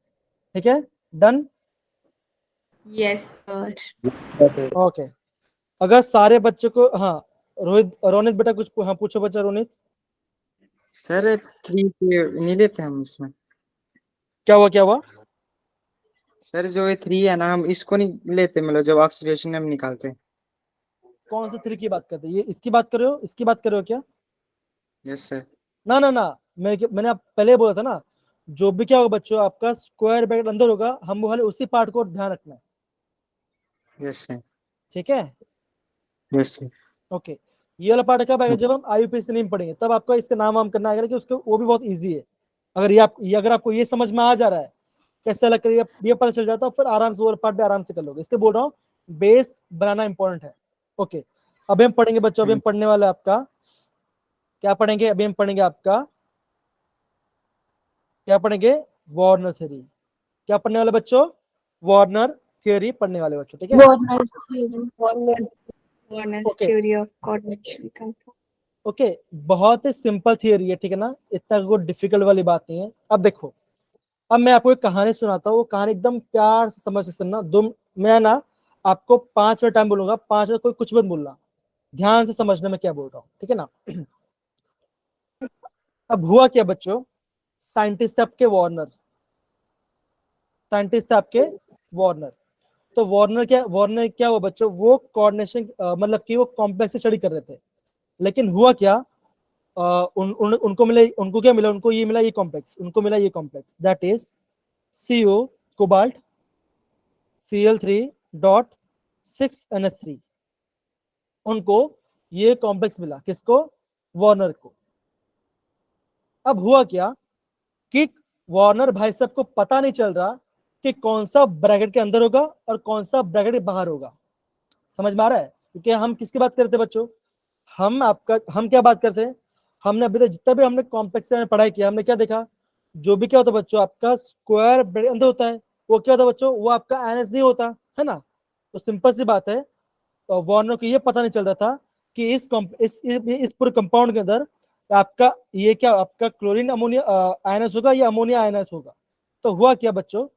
ठीक है? डन। Yes sir. ओके अगर सारे बच्चों को, हाँ रोनित बेटा कुछ हाँ पूछो बच्चा रोनित। सर 3 के नहीं लेते हम इसमें। क्या हुआ? सर जो ये 3 है ना, हम इसको नहीं लेते, मतलब जब ऑक्सीडेशन हम निकालते हैं। कौन से 3 की बात करते हैं? ये इसकी बात कर रहे हो, इसकी बात कर रहे हो क्या? Yes sir. ना मैंने आप पहले बोला था ना, जो भी क्या होगा बच्चों आपका स्क्वायर ब्रैकेट अंदर होगा, हम वाले उसी पार्ट को ध्यान रखना है, यस सर। ठीक है? Yes sir. ओके ये वाला पार्ट कब आएगा? जब हम IUPAC नहीं पढ़ेंगे, तब आपका इसका नाम वाम करना आएगा कि उसको, वो भी बहुत इजी है। अगर आपको ये समझ में आ जा रहा है कैसे अलग करिए, ये पता चल जाता है, फिर आराम से वो पार्ट भी आराम से कर लोगे। इसलिए बोल रहा हूँ बेस बनाना इंपॉर्टेंट है। ओके अभी हम पढ़ेंगे बच्चों, अभी हम पढ़ने वाले आपका क्या पढ़ेंगे? अभी हम पढ़ेंगे आपका क्या पढ़ेंगे? Warner theory. क्या पढ़ने वाले बच्चों? वार्नर थ्योरी पढ़ने वाले बच्चों, ठीक है? Bonus Okay. theory of coordination confirm. Okay बहुत ही सिंपल थियरी है, ठीक है ना, इतना कोई डिफिकल्ट वाली बात नहीं है। अब देखो, अब मैं आपको एक कहानी सुनाता हूँ, वो कहानी एकदम प्यार से समझ के सुनना। मैं ना आपको 5 मिनट टाइम बोलूंगा, 5 मिनट कोई कुछ मत बोलना, ध्यान से समझना मैं क्या बोल रहा हूँ, ठीक है ना। अब हुआ क्या बच्चों, साइंटिस्ट थे आपके वार्नर, साइंटिस्ट थे आपके वार्नर। तो वार्नर क्या हुआ बच्चों, वो कोऑर्डिनेशन मतलब कि वो कॉम्प्लेक्स स्टडी कर रहे थे, लेकिन हुआ क्या, उनको मिला, उनको क्या मिला, उनको ये मिला, ये कॉम्प्लेक्स, उनको मिला ये complex, that is CO cobalt Cl3.6NH3, उनको ये कॉम्प्लेक्स मिला, किसको, वार्नर को। अब हुआ क्या कि वार्नर भाई साहब को पता नहीं चल रहा कि कौन सा ब्रैकेट के अंदर होगा और कौन सा ब्रैकेट के बाहर होगा। समझ में आ रहा है, क्योंकि हम किसकी बात करते हैं बच्चों, हम क्या बात करते हैं, हमने अभी तक जितना भी हमने कॉम्प्लेक्स में पढ़ाई किया, हमने क्या देखा, जो भी क्या होता है बच्चों, आपका स्क्वायर ब्रैकेट अंदर होता है, वो क्या होता है बच्चों, वो आपका NH नहीं होता है ना। तो सिंपल सी बात है, वार्नर को ये पता नहीं चल रहा था कि इस पूरे कंपाउंड के अंदर आपका ये क्या, आपका क्लोरीन अमोनिया आयनस होगा या अमोनिया आयनस होगा। तो हुआ क्या बच्चों,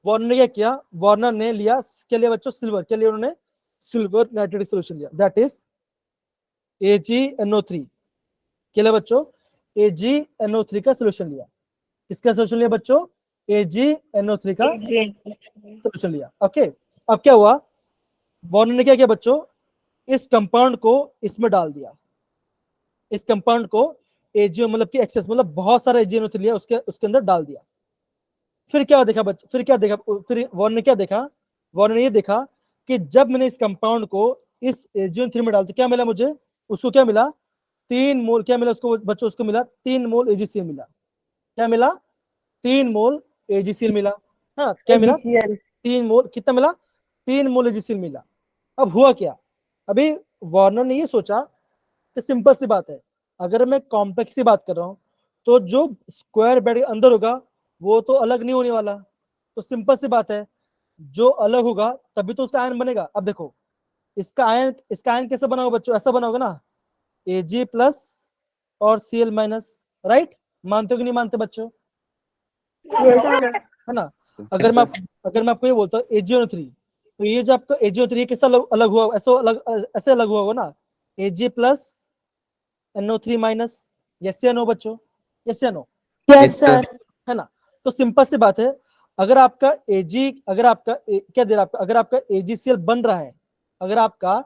वार्नर ने क्या किया, वार्नर ने लिया, क्या लिया बच्चों, सिल्वर, क्या लिया उन्होंने, सिल्वर नाइट्रेट सोल्यूशन लिया, दैट इज AgNO3, क्या लिया बच्चों, AgNO3 का सोल्यूशन लिया। किसका सोल्यूशन लिया बच्चों, AgNO3 का सोल्यूशन लिया। ओके, अब क्या हुआ, वार्नर ने क्या किया बच्चों, इस कंपाउंड को इसमें डाल दिया, इस कंपाउंड को AgO मतलब कि एक्सेस मतलब बहुत सारा AgNO3 लिया, उसके अंदर डाल दिया। फिर क्या देखा बच्चों, फिर वार्नर ने क्या देखा, वार्नर ने ये देखा कि जब मैंने इस कंपाउंड को इस AgO3 में डाल तो क्या मिला मुझे, उसको क्या मिला, 3 मोल, क्या मिला उसको बच्चों, उसको मिला 3 मोल AgCl मिला। क्या मिला, 3 मोल AgCl मिला। हाँ, क्या मिला, 3 मोल, कितना मिला, 3 मोल AgCl मिला। अब हुआ क्या, अभी वार्नर ने ये सोचा कि सिंपल सी बात है, अगर मैं कॉम्प्लेक्स की बात कर रहा हूँ तो जो स्क्वायर ब्रैकेट के अंदर होगा वो तो अलग नहीं होने वाला। तो सिंपल सी बात है, जो अलग होगा तभी तो उसका आयन बनेगा। अब देखो, इसका आयन कैसे बना होगा बच्चों, ऐसा बना होगा ना, Ag प्लस और Cl माइनस, राइट, मानते हो कि नहीं मानते बच्चों, है ना। अगर मैं आपको ये बोलता हूँ AgNO3, तो ये जो आपका AgNO3 कैसा अलग हुआ, ऐसे अलग हुआ होगा ना, Ag plus NO3 minus, yes या नो बच्चों, यस या नो, Yes, sir. है ना। तो सिंपल सी बात है, अगर आपका क्या दे रहा है, अगर आपका AgCl बन रहा है, अगर आपका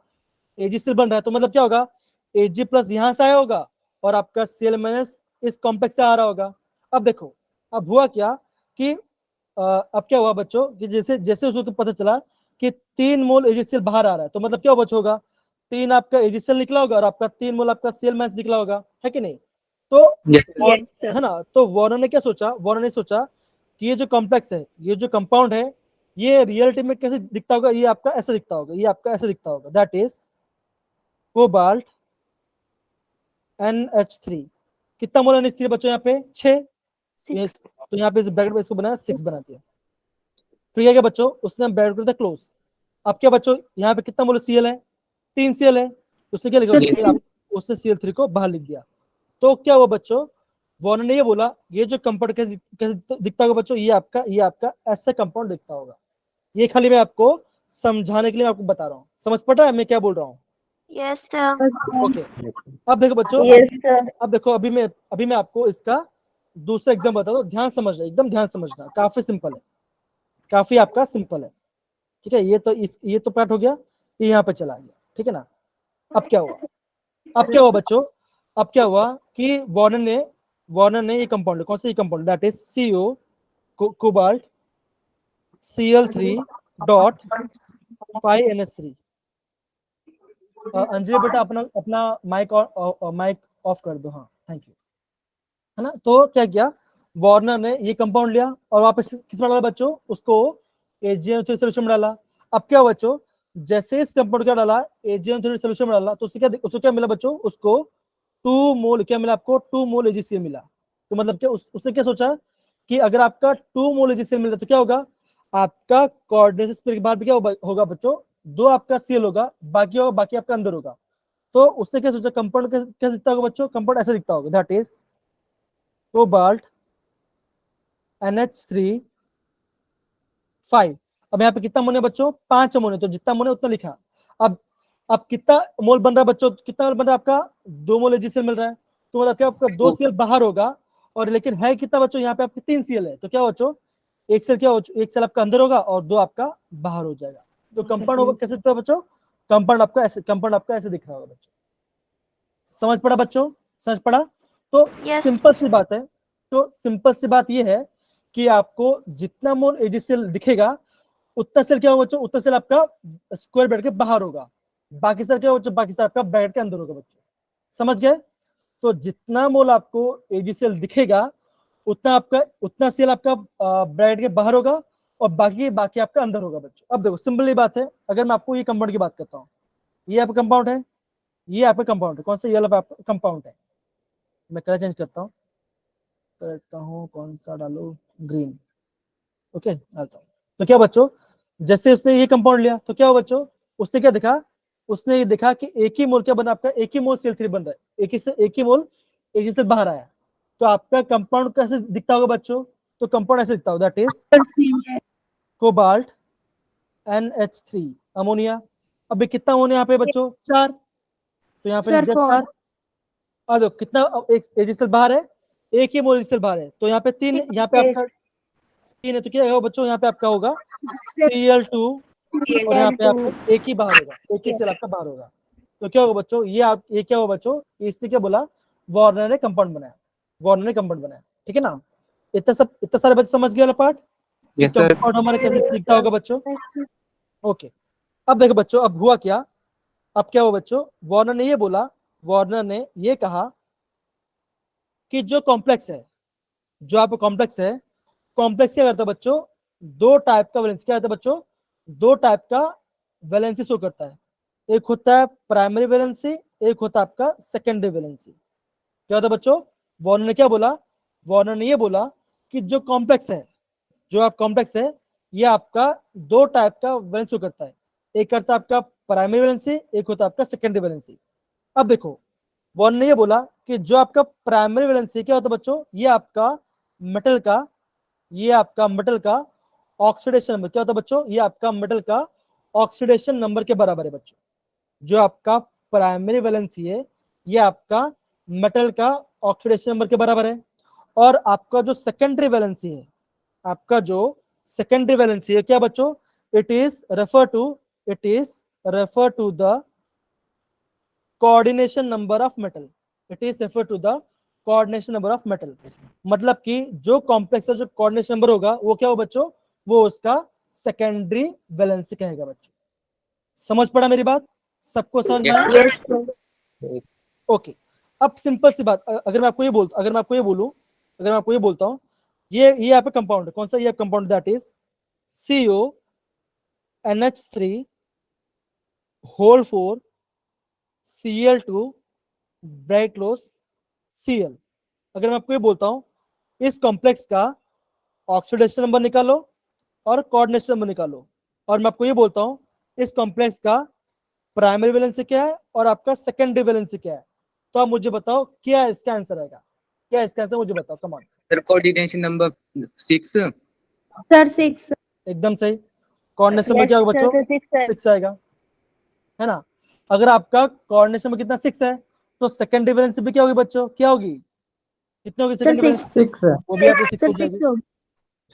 AgCl बन रहा है तो मतलब क्या होगा, Ag प्लस यहां से आया होगा और आपका Cl माइनस इस कॉम्प्लेक्स से आ रहा होगा। अब देखो, अब हुआ क्या कि अब क्या हुआ बच्चों कि जैसे जैसे उसको पता चला कि 3 मोल AgCl बाहर आ रहा है, तो मतलब क्या बच्चों होगा, 3 आपका AgCl निकला होगा और आपका 3 मोल आपका Cl माइनस निकला होगा, है कि नहीं। तो है ना, तो वार्नर ने क्या सोचा, वार्नर ने सोचा कि ये जो कॉम्प्लेक्स है, ये जो कंपाउंड है, ये रियलिटी में कैसे दिखता होगा, ये आपका ऐसा दिखता होगा, ये आपका ऐसा दिखता होगा, दैट इज कोबाल्ट NH3। कितना मोल NH3 बच्चों यहाँ पे, 6, तो यहाँ पे इस ब्रैकेट में इसको बनाया 6 बना दिया। फिर क्या बच्चों, उसने ब्रैकेट कर दिया क्लोज। अब क्या बच्चों, यहाँ पे कितना मोल Cl है, 3 Cl है, उसने क्या लिखा, उसने Cl3 को बाहर लिख दिया। तो क्या हुआ बच्चों, वार्नर ने ये बोला, ये जो कंपाउंड कैसे दिखता होगा बच्चों, ये आपका ऐसा कंपाउंड दिखता होगा। ये खाली मैं आपको समझाने के लिए आपको बता रहा हूँ, समझ पड़ रहा है मैं क्या बोल रहा हूँ। Yes, sir. ओके, अब देखो बच्चों, Yes, sir. अब देखो, अभी मैं आपको इसका दूसरा एग्जाम बताता हूँ, ध्यान समझना, एकदम ध्यान समझना, काफी सिंपल है, काफी आपका सिंपल है, ठीक है। ये तो पार्ट हो गया, ये यहाँ पे चला गया, ठीक है ना। अब क्या हुआ बच्चों, अब क्या हुआ कि वार्नर ने ये कंपाउंड, कौन सा ये compound, that is CO cobalt Cl3.5NH3। Anjali बेटा अपना माइक ऑफ कर दो, हाँ थैंक यू, है ना। तो क्या किया, वार्नर ने ये कंपाउंड लिया और वापस किस में डाला बच्चों, उसको AgNO3 सोल्यूशन में डाला। अब क्या हुआ बच्चों, जैसे इस कंपाउंड का डाला AgNO3 सोल्यूशन में डाला, तो उसको क्या मिला बच्चों, उसको 2 मोल क्या मिला आपको, 2 मोल AgCl मिला। तो मतलब क्या उसने क्या सोचा कि अगर आपका 2 मोल AgCl मिला तो क्या होगा, आपका कोऑर्डिनेशन स्पेयर के बाहर भी क्या होगा बच्चों, 2 आपका सीएल होगा, बाकी आपका अंदर होगा। तो उससे क्या सोचा, कंपाउंड कैसे दिखता होगा बच्चों? कंपाउंड ऐसे दिखता होगा, दैट इज कोबाल्ट NH3 5। अब यहाँ पे कितना अमोनिया बच्चों? 5 अमोनिया, तो जितना अमोनिया उतना लिखा। अब कितना मोल बन रहा है बच्चों? कितना मोल बन रहा है आपका? 2 मोल एजीसीएल मिल रहा है, तो मतलब क्या आपका 2 सीएल बाहर होगा, और लेकिन है कितना बच्चों? यहाँ पे आपके 3 सीएल है, तो क्या बच्चों? एक सेल आपका अंदर होगा और 2 आपका बाहर हो जाएगा। तो कंपाउंड होगा कैसे दिखता है बच्चों? कंपाउंड आपका ऐसे दिख रहा होगा बच्चों। समझ पड़ा बच्चों? समझ पड़ा? तो Yes. सिंपल सी बात है, तो सिंपल सी बात ये है कि आपको जितना मोल एजीसीएल दिखेगा उतना सेल क्या होगा बच्चों? उतना सेल आपका स्क्वायर ब्रैकेट के बाहर होगा, बाकी सेल क्या होगा? बाकी सेल आपका ब्रैकेट के अंदर होगा बच्चों। समझ गए? तो जितना मोल आपको एजीसीएल दिखेगा उतना सेल आपका ब्रैकेट के बाहर होगा, और बाकी आपका अंदर होगा बच्चों। अब देखो सिंपल बात है, अगर मैं आपको ये कंपाउंड की बात करता हूँ, ये आपका कंपाउंड है, ये आपका कंपाउंड है, कौन सा? ये वाला कंपाउंड है। मैं कलर चेंज करता हूँ, कौन सा डालू? ग्रीन। ओके, डालता हूँ। तो क्या बच्चों, जैसे उसने ये कंपाउंड लिया तो क्या हो बच्चों? उसने क्या दिखा? उसने ये देखा कि एक ही मोल क्या बना आपका? एक ही मोल CL3 बन रहा है, एक ही मोल एक से बाहर आया। तो आपका कंपाउंड कैसे दिखता होगा बच्चों? तो कंपाउंड ऐसे दिखता होगा, that is cobalt NH3 ammonia. अभी कितना अमोनिया यहाँ पे बच्चों? 4, तो यहाँ पे लिख Sir, दिया 4। और देखो कितना, एक एजीसीएल बाहर है, एक ही मोल एजीसीएल बाहर है, तो यहाँ पे 3, यहाँ पे आपका 3 है, तो क्या होगा बच्चों? यहाँ पे आपका होगा Cl2, और यहाँ पे आपका एक ही बाहर होगा, एक ही सेल आपका बाहर होगा। तो क्या होगा बच्चों? ये क्या होगा बच्चों? इसने क्या बोला? वार्नर ने कंपाउंड बनाया। ठीक है ना? इतना सारे बच्चे समझ गए वाला पार्ट? Yes sir. कंपाउंड हमारे कैसे दिखता होगा बच्चों? ओके, अब देखो बच्चों, अब हुआ क्या? अब क्या हुआ बच्चों? वार्नर ने ये कहा कि जो कॉम्प्लेक्स है, जो आपका कॉम्प्लेक्स है, कॉम्प्लेक्स क्या करता है बच्चों? 2 टाइप का वैलेंसी, क्या करता है बच्चों? 2 टाइप का वैलेंसी शो करता है। एक होता है प्राइमरी वैलेंसी, एक होता है आपका सेकेंडरी वैलेंसी। क्या होता है बच्चों? वार्नर ने क्या बोला? वार्नर ने ये बोला कि जो कॉम्प्लेक्स है, जो आप कॉम्प्लेक्स है, ये आपका 2 टाइप का वैलेंसी शो करता है। एक करता है आपका प्राइमरी वैलेंसी, एक होता है आपका सेकेंडरी वैलेंसी। अब देखो, वार्नर ने ये बोला कि जो आपका प्राइमरी वैलेंसी क्या होता है बच्चों? ये आपका मेटल का ऑक्सीडेशन नंबर क्या होता है बच्चों? ये आपका मेटल का ऑक्सीडेशन नंबर के बराबर है बच्चों। जो आपका प्राइमरी वैलेंसी है, ये आपका मेटल का ऑक्सीडेशन नंबर के बराबर है। और आपका जो सेकेंडरी वैलेंसी है, क्या बच्चों? It is refer to the coordination number of metal. मतलब कि जो कॉम्प्लेक्स का जो कोऑर्डिनेशन नंबर होगा वो क्या हो बच्चों? वो उसका सेकेंडरी वैलेंसी कहेगा बच्चों। समझ पड़ा मेरी बात? सबको समझ में आया? ओके, अब सिंपल सी बात, अगर मैं आपको ये बोलता हूँ, ये यहाँ पे कंपाउंड है, कौन सा? ये compound, that is CONH3 whole 4 Cl2 bracket close Cl। अगर मैं आपको ये बोलता हूँ इस कॉम्प्लेक्स का ऑक्सीडेशन नंबर निकालो और कोऑर्डिनेशन नंबर निकालो, और मैं आपको ये बोलता हूँ इस कॉम्प्लेक्स का प्राइमरी वैलेंसी क्या है और आपका सेकेंडरी वैलेंसी क्या है, तो आप मुझे बताओ क्या इसका आंसर आएगा? क्या इसका आंसर मुझे बताओ, come on. Sir coordination number 6। Sir, 6. एकदम सही। कोऑर्डिनेशन नंबर क्या होगा बच्चों? 6 आएगा, है ना? अगर आपका कोऑर्डिनेशन नंबर कितना 6 है, तो सेकेंडरी वैलेंसी भी क्या होगी बच्चों? क्या होगी? कितनी होगी Sir, सेकेंडरी 6. वैलेंसी? 6 है। वो भी आपको 6 Sir, हो 6. जाएगी।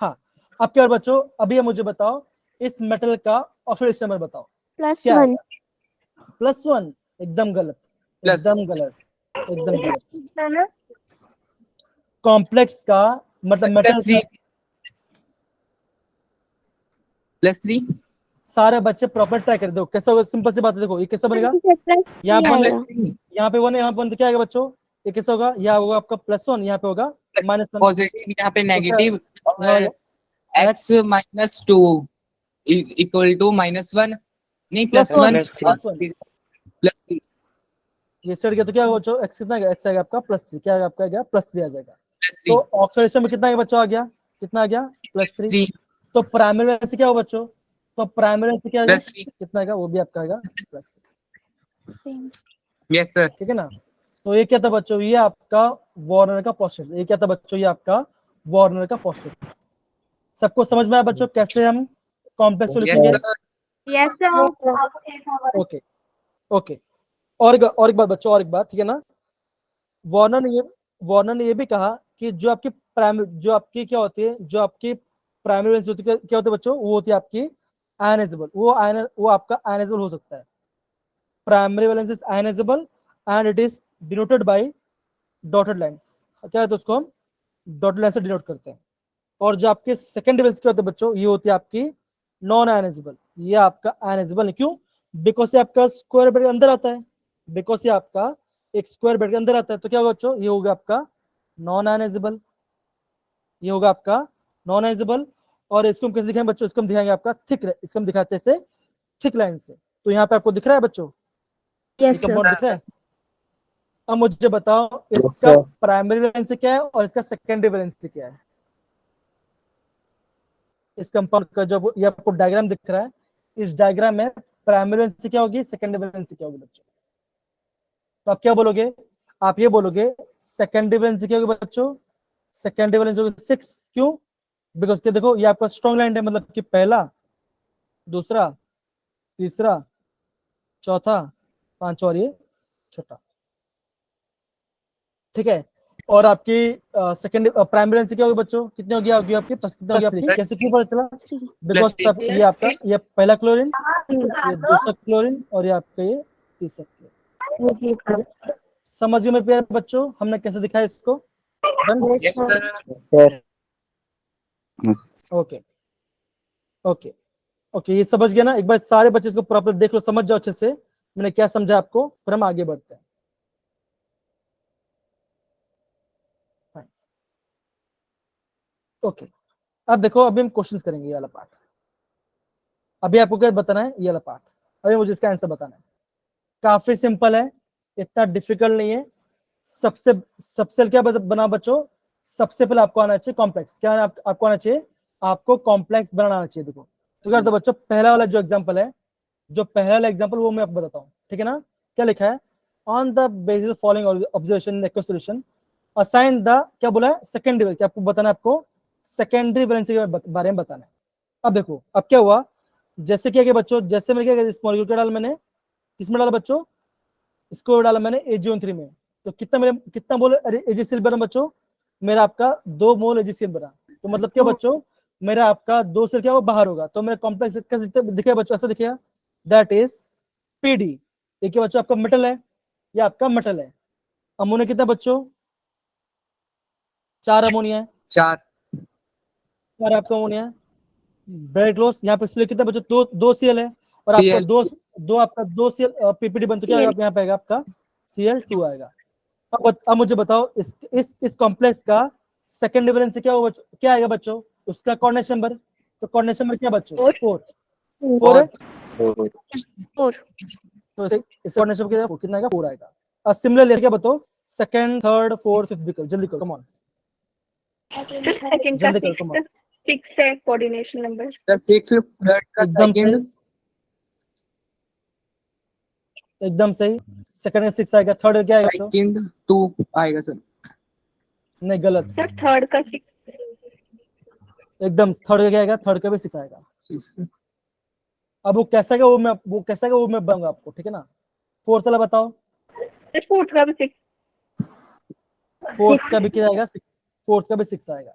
हाँ, अब क्या बच्चों, अभी मुझे बताओ इस मेटल का ऑक्सीडेशन नंबर बताओ क्या +1. +1। एकदम गलत, एकदम गलत। कॉम्प्लेक्स का मतलब मेटल का, +3। सारे बच्चे प्रॉपर ट्राई कर दो कैसा होगा। सिंपल सी बात है, देखो ये कैसा बनेगा? यहाँ पे यहाँ पे 1 है, यहाँ पे 1, तो क्या आएगा बच्चों? ये कैसा होगा? यहाँ होगा आपका +1, यहाँ पे होगा -1। पॉजिटिव यहाँ पे नेगेटिव, और H x-2 इक्वल टू -1, नहीं +1 +3। ये सेट गया तो क्या होगा बच्चों? x कितना आएगा? x आएगा आपका +3। क्या आएगा आपका? +3 आ जाएगा। तो ऑक्सीडेशन में कितना आएगा बच्चों? आ गया, कितना आ गया? +3। तो प्राइमरी वैलेंसी क्या होगा बच्चों? तो प्राइमरी से क्या आएगा, Plus 3. कितना आएगा, वो भी आपका आएगा प्लस। सेम। Yes, sir. ठीक है ना। तो ये क्या था बच्चों, ये आपका वार्नर का पोस्टुलेट, ये क्या था बच्चों, ये आपका वार्नर का पोस्टुलेट। सबको समझ में आया बच्चों कैसे हम कॉम्प्लेक्स को Yes, लिखेंगे? sir. Yes sir. Okay okay. और एक बात बच्चों, और एक बात, ठीक है ना। वार्नर ने ये भी कहा कि जो आपकी क्या होती है, जो आपकी प्राइमरी वैलेंसी होती है, क्या होती है बच्चों, वो होती है आपकी आयनाइजेबल। वो आपका आयनाइजेबल हो सकता है। Primary valence is ionisable and it is denoted by dotted lines. क्या है तो उसको हम डॉटेड लाइन से डिनोट करते हैं। और जो आपके सेकेंडरी वैलेंस क्या होते हैं बच्चों, ये होती है आपकी नॉन आयनाइजेबल। ये आपका आयनाइजेबल है, क्यों? बिकॉज ये आपका स्क्वायर ब्रैकेट के अंदर आता है, बिकॉज ये आपका एक स्क्वायर ब्रैकेट के अंदर आता है। तो क्या होगा बच्चों, ये होगा आपका नॉन आयनाइजेबल, ये होगा आपका नॉन आयनाइजेबल। और इसको हम कैसे दिखाएंगे बच्चों, इसको हम दिखाएंगे आपका थिक, इसको हम दिखाते हैं थिक लाइन से। तो यहाँ पे आपको दिख रहा है बच्चों, ये यस सर। कंपाउंड दिख रहा है। अब मुझे बताओ इसका प्राइमरी वैलेंस क्या है और इसका सेकेंडरी वैलेंस क्या है। इस कंपाउंड का जो ये आपको डायग्राम दिख रहा है, इस डायग्राम में प्राइमरी वैलेंस क्या होगी, सेकेंडरी वैलेंस क्या होगी बच्चों। तो आप क्या बोलोगे, आप ये बोलोगे सेकेंडरी वैलेंस क्या होगी बच्चों, सेकेंडरी वैलेंस होगी 6। क्यों? बिकॉज के देखो ये आपका स्ट्रॉन्ग लाइन है, मतलब कि पहला, दूसरा, तीसरा, चौथा, पांचवा और ये छठा। ठीक है। और आपकी सेकेंड प्राइमरी वैलेंस क्या होगी बच्चों, कितनी होगी आपकी कितनी होगी आपकी, कैसे क्यों पता चला? बिकॉज सब ये आपका, ये पहला क्लोरीन, ये दूसरा क्लोरीन और ये आपका ये तीसरा क्लोरीन। समझ में प्यारे बच्चों हमने कैसे दिखाया इसको? Yes, sir. Sir. Okay okay okay, ये समझ गया ना। एक बार सारे बच्चे इसको प्रॉपर देख लो, समझ जाओ अच्छे से मैंने क्या समझा आपको, फिर हम आगे बढ़ते हैं। ओके, अब देखो, अभी हम क्वेश्चंस करेंगे ये वाला पार्ट। अभी आपको क्या बताना है, ये वाला पार्ट, अभी मुझे इसका आंसर बताना है। काफी सिंपल है, इतना डिफिकल्ट नहीं है। सबसे क्या बना बच्चों, सबसे पहले आपको आना चाहिए कॉम्प्लेक्स। क्या आपको आना चाहिए, आपको कॉम्प्लेक्स बनाना आना चाहिए। देखो तो क्या बच्चों, पहला वाला जो एग्जांपल है, जो पहला वाला एग्जांपल वो मैं आपको बताता हूँ, ठीक है ना। क्या लिखा है, on the basis following observation in solution assign the, क्या बोला है, सेकेंडरी वैलेंस। आपको बताना है, आपको सेकेंडरी वैलेंस के बारे में बताना है। अब देखो अब क्या हुआ, जैसे क्या बच्चों, जैसे मैंने क्या इस मॉलिक्यूल को डाला, मैंने किसमें डाला बच्चों, इसको डाला मैंने AgO3 में। तो कितना मोल AgCl बना बच्चों, मेरा आपका 2 मोल AgCl बना। तो मतलब क्या बच्चों, मेरा आपका 2 सेल क्या वो बाहर होगा। तो मेरा कॉम्प्लेक्स कैसे दिखेगा बच्चों, ऐसा दिखेगा, दैट इज PD। ये क्या बच्चों, आपका मेटल है, ये आपका मेटल है। अमोनिया कितना बच्चों, 4 अमोनिया है, 4. 4 आपका अमोनिया है। ब्रेड क्लोज यहाँ पे इसलिए कितना बच्चों, 2 Cl है, और आपका Cl. दो Cl PPD बनता, क्या यहाँ पे आएगा आपका Cl2 आएगा। अब मुझे बताओ इस कॉम्प्लेक्स का सेकंड वैलेंस क्या होगा, क्या आएगा बच्चों, उसका कोऑर्डिनेशन नंबर। तो कोऑर्डिनेशन नंबर क्या बच्चों, 4 है। 4। तो इस कोऑर्डिनेशन नंबर कितना आएगा, 4 आएगा। और सिमिलरली क्या बताओ, सेकंड, थर्ड, फोर्थ, फिफ्थ विकल्प, जल्दी करो, कम ऑन, सेकंड का जल्दी करो, कम ऑन। 6 है कोऑर्डिनेशन नंबर। The 6, third का एकदम सही, second. एकदम सही। सेकंड का 6 आएगा, थर्ड का क्या आएगा बच्चों, Second 2 आएगा सर. नहीं गलत, सर थर्ड का 6। एकदम थर्ड का क्या आएगा, थर्ड का भी 6 आएगा। 6. अब वो कैसा है वो मैं बताऊंगा आपको, ठीक है ना। फोर्थ वाला बताओ, सर फोर्थ का भी 6। फोर्थ का भी क्या आएगा, 6, फोर्थ का भी 6 आएगा।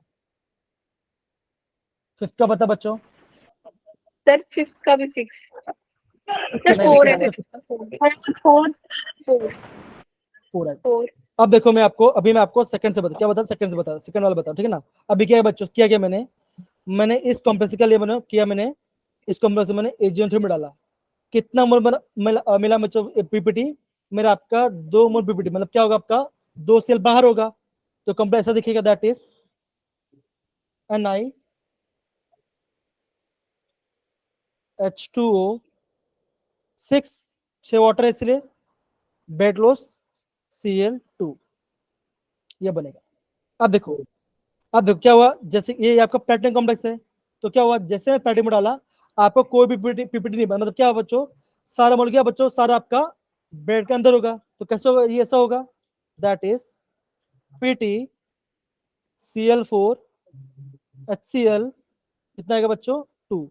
फिफ्थ का बता बच्चों, सर फिफ्थ का भी 6। सर नहीं, 4 है, नहीं, 4 है। 4। अब देखो मैं आपको सेकंड से बता, क्या बता, सेकंड से बता, सेकंड वाला बता, ठीक है ना। अभी क्या है बच्चों, क्या मैंने इस कॉम्प्लेक्स का लिए मैंने इस कॉम्प्लेक्स मैंने AgO3 में डाला, कितना मोल मिला बच्चों PPT, मेरा आपका 2 मोल PPT, मतलब क्या होगा आपका 2 सेल बाहर होगा। तो कॉम्प्लेक्स ऐसा दिखेगा, दैट इज NiH2O 6 वाटर है इसलिए बेड लॉस Cl2, ये बनेगा। अब देखो क्या हुआ, जैसे ये आपका प्लेटिनम कॉम्प्लेक्स है, तो क्या हुआ, जैसे मैं प्लेटिनम में डाला, आपको कोई भी पीपीटी नहीं बना, मतलब क्या बच्चों, सारा मॉल क्या बच्चों, सारा आपका ब्रेड के अंदर होगा, तो कैसे होगा, ये ऐसा होगा, that is PT Cl4 HCl कितना आएगा बच्चों, 2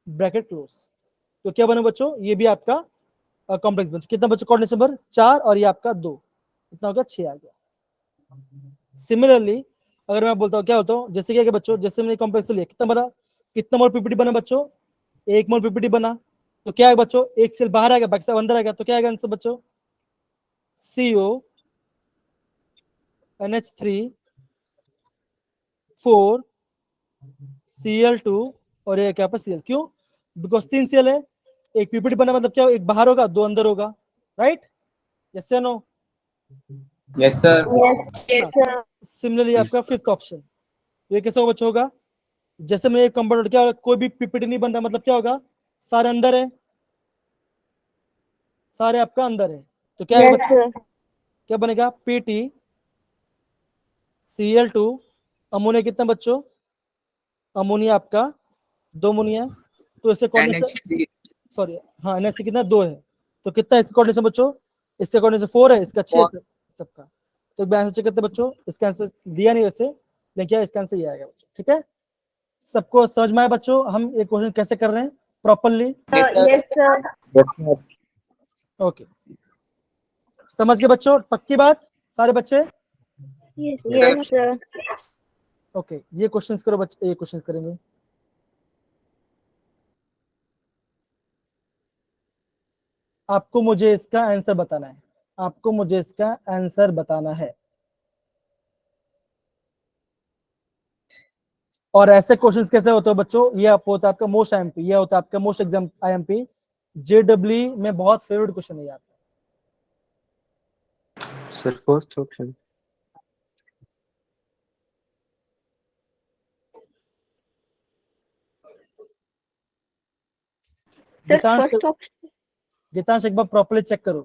ब्रैकेट क्लोज। तो क्या बने बच्चों, ये भी आपका कॉम्प्लेक्स बन, कितना बच्चों, कोऑर्डिनेट नंबर 4 और ये आपका 2, कितना हो गया, 6 आ गया। सिमिलरली अगर मैं बोलता हूँ क्या होता हूँ, जैसे क्या है बच्चों, जैसे मैंने कॉम्प्लेक्स लिया, कितना बना, कितना मोल पीपीटी बना बच्चों, 1 मोल पीपीटी बना, तो क्या है बच्चों, एक सेल बाहर आ गया, बाकी सब अंदर आ गया, तो क्या आएगा आंसर बच्चों, CO NH3 4 Cl2 और ये क्या पर Cl, क्यों, बिकॉज 3 Cl है, एक पीपीटी बना, मतलब क्या, एक बाहर होगा 2 अंदर होगा, राइट, यस या no, Yes, sir. Yes, sir. Similarly आपका फिफ्थ ऑप्शन, ये कैसे होगा बच्चों, होगा जैसे मैं एक कंपाउंड, क्या होगा, कोई भी पीपीटी नहीं बन रहा, मतलब क्या होगा, सारे अंदर है, सारे आपका अंदर है, तो क्या है Yes, बच्चों, sir. क्या बनेगा, पीटी Cl2 अमोनिया कितना बच्चों, अमोनिया आपका 2 अमोनिया, तो इससे कोऑर्डिनेशन, NH3. सॉरी हाँ NH कितना 2 है, तो कितना इसका कोऑर्डिनेशन बच्चों, इसका कोऑर्डिनेशन 4 है, इसका 6 है सबका, तो एक बार आंसर चेक करते हैं बच्चों, इसका आंसर दिया नहीं वैसे, लेकिन क्या इसका आंसर ये आएगा बच्चों, ठीक है, सबको समझ में आया बच्चों, हम एक क्वेश्चन कैसे कर रहे हैं प्रॉपरली, Yes, sir. ओके, समझ गए बच्चों, पक्की बात सारे बच्चे, Yes, sir. ओके, ये क्वेश्चंस करो बच्चे, ये क्वेश्चंस करेंगे, आपको मुझे इसका आंसर बताना है, आपको मुझे इसका आंसर बताना है, और ऐसे क्वेश्चंस कैसे होते हो बच्चों, ये आप होता है आपका मोस्ट आईएमपी, ये होता है आपका मोस्ट एग्जाम आईएमपी, जेडब्ल्यू में बहुत फेवरेट क्वेश्चन है ये आपका, Sir, first option. Sir Geetansh, first option Geetansh एक बार प्रॉपर्ली चेक करो,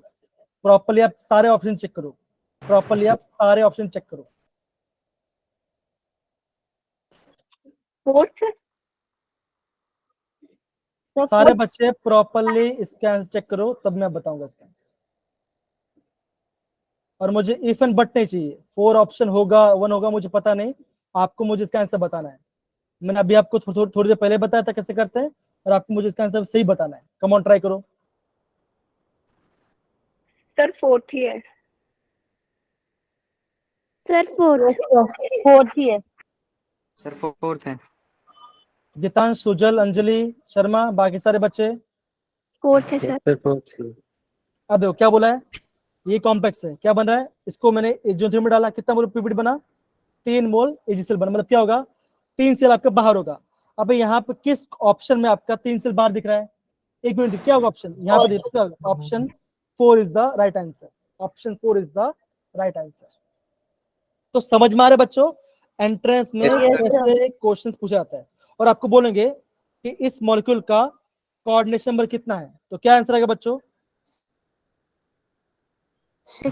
प्रॉपर्ली आप सारे ऑप्शन चेक करो, प्रॉपर्ली आप सारे ऑप्शन चेक करो, फोर्थ सारे बच्चे प्रॉपर्ली इसका आंसर चेक करो, तब मैं बताऊंगा इसका आंसर, और मुझे इफ एंड बट नहीं चाहिए, 4 ऑप्शन होगा 1 होगा मुझे पता नहीं, आपको मुझे इसका आंसर बताना है, मैंने अभी आपको थोड़ी देर पहले बताया था कैसे करते हैं, और आपको मुझे इसका आंसर सही बताना है, कम ऑन ट्राई करो, सर फोर्थ ही है। सर फोर्थ, Fourth ही है. सर 4th है। गीतांश, सुजल, अंजलि, शर्मा, बाकी सारे बच्चे, फोर्थ है सर। Sir, fourth. अब देखो क्या बोला है, ये कॉम्प्लेक्स है, क्या बन रहा है, इसको मैंने एजिथ्रोन में डाला, कितना मोल पीपीटी बना, 3 मोल एजिसेल बना, मतलब क्या होगा, 3 सेल आपका बाहर होगा, अब यहाँ पे किस ऑप्शन में आपका 3 सेल बाहर दिख रहा है, एक मिनट, क्या होगा ऑप्शन, यहाँ पे देखो क्या होगा, option 4 is the right answer, option 4 is the right answer, तो समझ में आ रहे बच्चों, एंट्रेंस में कैसे क्वेश्चंस पूछा जाता है, और आपको बोलेंगे कि इस मॉलिक्यूल का कोऑर्डिनेशन नंबर कितना है, तो क्या आंसर आएगा बच्चों, 6।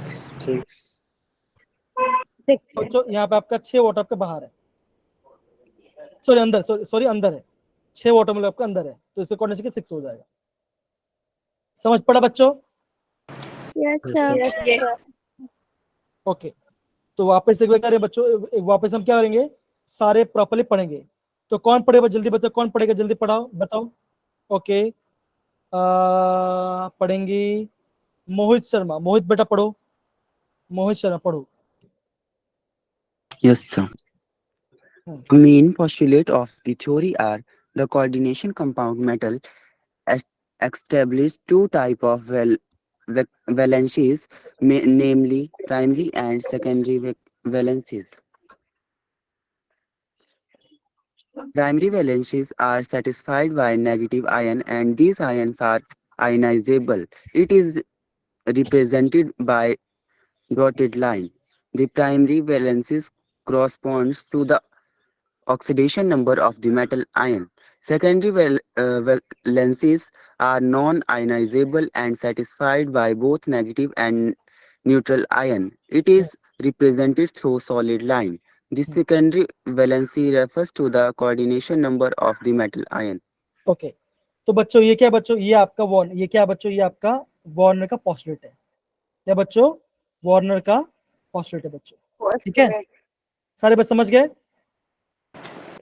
बच्चों यहाँ पे आपका 6 वाट आपका बाहर है, सॉरी अंदर, सॉरी अंदर है, 6 वाट मतलब आपका अंदर है, तो इससे कोऑर्डिनेशन के 6 हो जाएगा, समझ पड़ा बच्चों, yes sir. Yes, sir. Okay, तो वापस एक बार करें बच्चों, वापस हम क्या करेंगे, सारे प्रॉपर्ली पढ़ेंगे, तो कौन पढ़ेगा जल्दी बच्चों, कौन पढ़ेगा जल्दी, पढ़ाओ बताओ, ओके, पढ़ेंगी मोहित शर्मा, मोहित बेटा पढ़ो, मोहित शर्मा पढ़ो, Yes, sir. Main postulate of the theory are the coordination compound metal established two type of valencies, namely primary and secondary valencies. Primary valencies are satisfied by negative ion and these ions are ionizable. It is represented by dotted line. The primary valencies corresponds to the oxidation number of the metal ion. Secondary valencies are non-ionizable and satisfied by both negative and neutral ion. It is represented through solid line. The secondary valency refers to the coordination number of the metal ion. Okay, तो बच्चों ये क्या है बच्चों, ये आपका Warne, ये क्या है बच्चों, ये आपका वार्नर का पोस्टुलेट है, क्या बच्चों, वार्नर का पोस्टुलेट है बच्चों, ठीक है, सारे बच्चे समझ गए?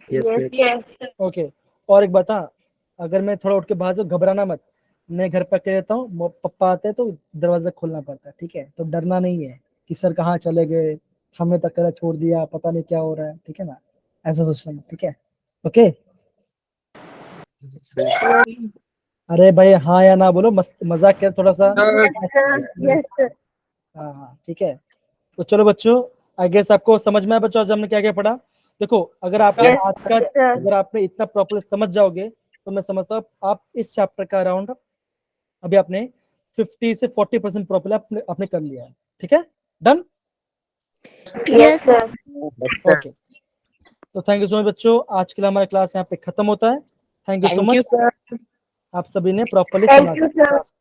Yes, sir. Yes. ओके, और एक बता, अगर मैं थोड़ा उठ के बाहर जाऊँ घबराना मत, मैं घर पर अकेले रहता हूँ, पप्पा आते हैं तो दरवाजा खोलना पड़ता है, ठीक है, तो डरना नहीं है कि सर कहाँ चले गए, हमें तो अकेला छोड़ दिया, पता नहीं क्या हो रहा है, ठीक है ना, ऐसा सोचना मत, ठीक है, ओके। Yes, sir. अरे भाई हाँ या ना बोलो, मजाक कर थोड़ा सा। Yes, sir. Yes, sir. हाँ हाँ ठीक है, तो चलो बच्चों, आई गेस आपको समझ में आया बच्चों आज हमने क्या क्या पढ़ा। देखो अगर आप Yes, आज का sir. अगर आपने इतना प्रॉपर समझ जाओगे तो मैं समझता हूँ आप इस चैप्टर का अराउंड अभी आपने 50 से 40% प्रॉपर आपने कर लिया है, ठीक है, डन, Yes, sir. ओके। तो थैंक यू सो मच बच्चों, आज के लिए हमारा क्लास यहाँ पे खत्म होता है, thank you so thank you much, sir. आप सभी ने प्रॉपरली Thank सुना you, sir. क्लास।